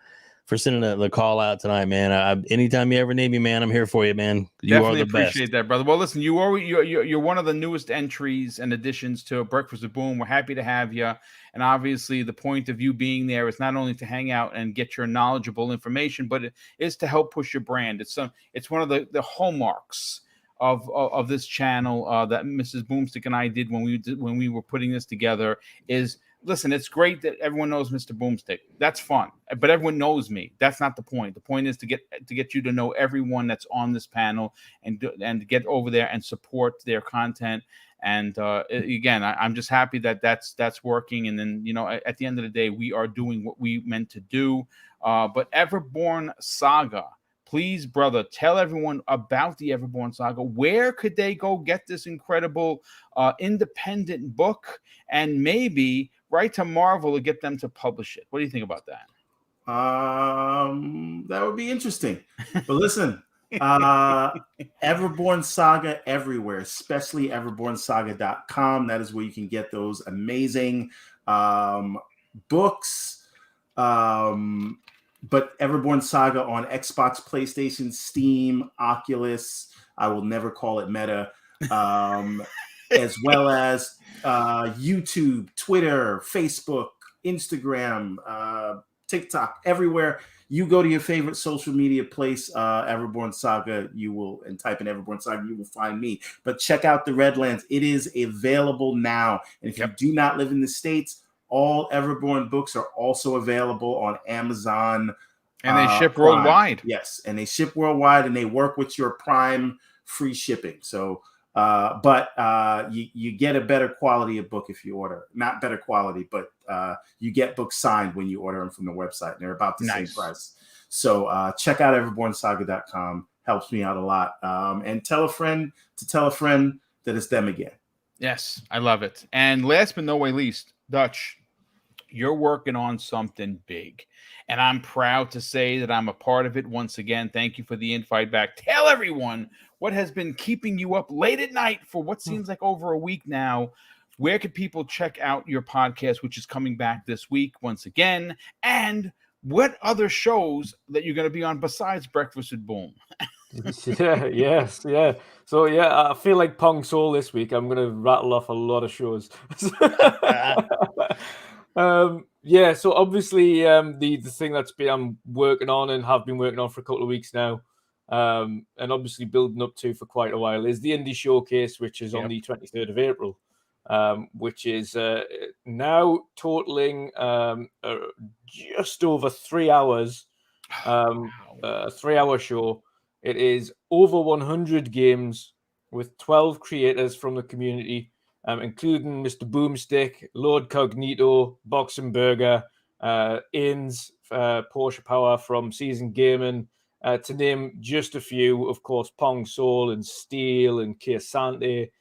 sending the call out tonight, man. Anytime you ever need me, man, I'm here for you, man. You Definitely are the appreciate best. that, brother. Well, listen, you're one of the newest entries and additions to Breakfast with Boom. We're happy to have you. And obviously, the point of you being there is not only to hang out and get your knowledgeable information, but it is to help push your brand. It's one of the hallmarks of this channel that Mrs. Boomstick and I did when we were putting this together. Is listen, it's great that everyone knows Mr. Boomstick. That's fun, but everyone knows me. That's not the point. The point is to get you to know everyone that's on this panel and to get over there and support their content. And again, I'm just happy that that's working. And then, at the end of the day, we are doing what we meant to do. But Everborn Saga, please, brother, tell everyone about the Everborn Saga. Where could they go get this incredible independent book, and maybe write to Marvel to get them to publish it? What do you think about that? That would be interesting. But listen. Everborn Saga everywhere, especially everbornsaga.com. That is where you can get those amazing books. But Everborn Saga on Xbox, PlayStation, Steam, Oculus. I will never call it Meta. As well as YouTube, Twitter, Facebook, Instagram, TikTok, everywhere. You go to your favorite social media place, Everborn Saga, and type in Everborn Saga, you will find me. But check out the Redlands. It is available now. And if you do not live in the States, all Everborn books are also available on Amazon. And they ship worldwide. Yes, and they ship worldwide, and they work with your Prime free shipping. So But you get a better quality of book if you order. Not better quality, but you get books signed when you order them from the website, and they're about the same price. So check out everbornsaga.com. Helps me out a lot. And tell a friend that it's them again. Yes, I love it. And last but no way least, Dutch, you're working on something big. And I'm proud to say that I'm a part of it once again. Thank you for the invite back. Tell everyone what has been keeping you up late at night for what seems like over a week now. Where can people check out your podcast, which is coming back this week once again? And what other shows that you're going to be on besides Breakfast with Boom? Yeah. So I feel like Pong Soul this week. I'm going to rattle off a lot of shows. So obviously the thing I'm working on and have been working on for a couple of weeks now, and obviously building up to for quite a while, is the Indie Showcase, which is on the 23rd of April, which is now totaling just over 3 hours, 3-hour show. It is over 100 games with 12 creators from the community, including Mr. BoomStick, Lord Cognito, Boxenberger, Inns, Porsche Power from Season Gaming, to name just a few. Of course, Pong Soul and Steel and Kiasante.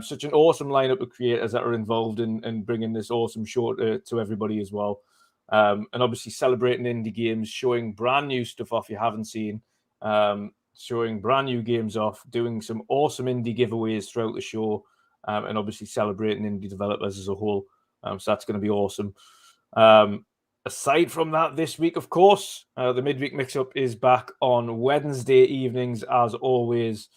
Such an awesome lineup of creators that are involved in bringing this awesome show to everybody as well. And obviously celebrating indie games, showing brand new stuff off you haven't seen, showing brand new games off, doing some awesome indie giveaways throughout the show, and obviously celebrating indie developers as a whole. So that's going to be awesome. Aside from that, this week, of course, the Midweek Mix-Up is back on Wednesday evenings, as always.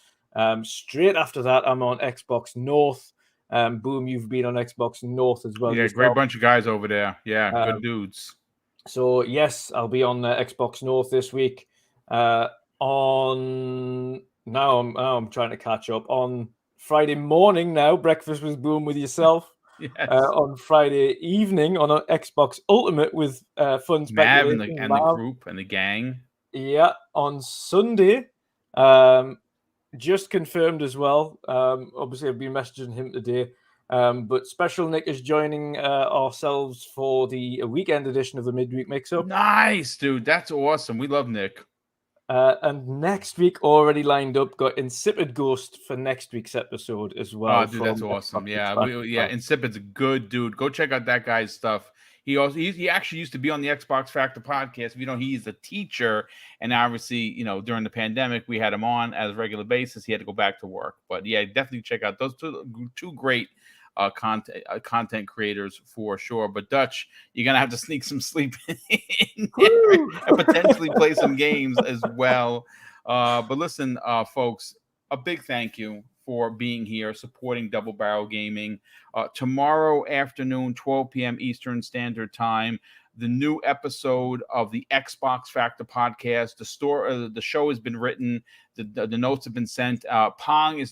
Straight after that, I'm on Xbox North. Boom, you've been on Xbox North as well. Yeah, yourself. Great bunch of guys over there. Yeah, good dudes. So, yes, I'll be on Xbox North this week. Now I'm trying to catch up on Friday morning now. Breakfast with Boom with yourself. Yes. On Friday evening on an Xbox Ultimate with Fun Speculation. Mav and the group and the gang. Yeah, on Sunday. Just confirmed as well. Obviously, I've been messaging him today. But Special Nick is joining ourselves for the weekend edition of the Midweek Mix-Up. Nice, dude. That's awesome. We love Nick. And next week, already lined up, got Insipid Ghost for next week's episode as well. Oh, dude, that's awesome. Insipid's a good dude. Go check out that guy's stuff. He actually used to be on the Xbox Factor podcast. He's a teacher, and obviously, during the pandemic, we had him on as a regular basis. He had to go back to work, but yeah, definitely check out those two great content creators for sure. But Dutch, you're gonna have to sneak some sleep in there and potentially play some games as well. But listen, folks, a big thank you for being here, supporting Double Barrel Gaming. Tomorrow afternoon, 12 p.m. Eastern Standard Time, the new episode of the Xbox Factor podcast. The show has been written. The notes have been sent. Pong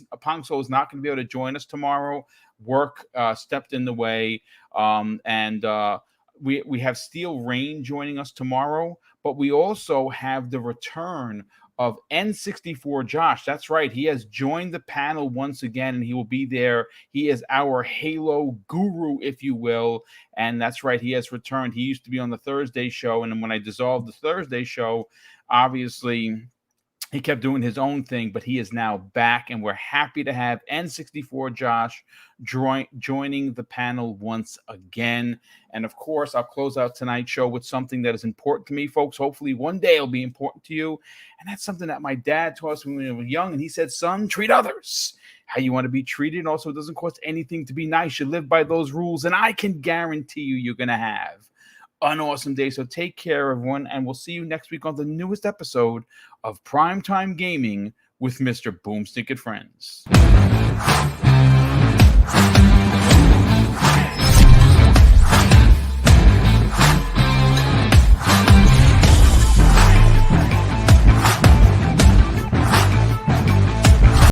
Soul is not going to be able to join us tomorrow. Work stepped in the way, and we have Steel Rain joining us tomorrow. But we also have the return of N64 Josh. That's right. He has joined the panel once again, and he will be there. He is our Halo guru, if you will. And that's right. He has returned. He used to be on the Thursday show. And then when I dissolved the Thursday show, obviously he kept doing his own thing, but he is now back, and we're happy to have N64 Josh joining the panel once again. And of course, I'll close out tonight's show with something that is important to me, folks. Hopefully one day it'll be important to you. And that's something that my dad taught us when we were young. And he said, son, treat others how you want to be treated. And also, it doesn't cost anything to be nice. You live by those rules, and I can guarantee you're going to have an awesome day. So take care, everyone, and we'll see you next week on the newest episode of Primetime Gaming with Mr. Boomstick and Friends.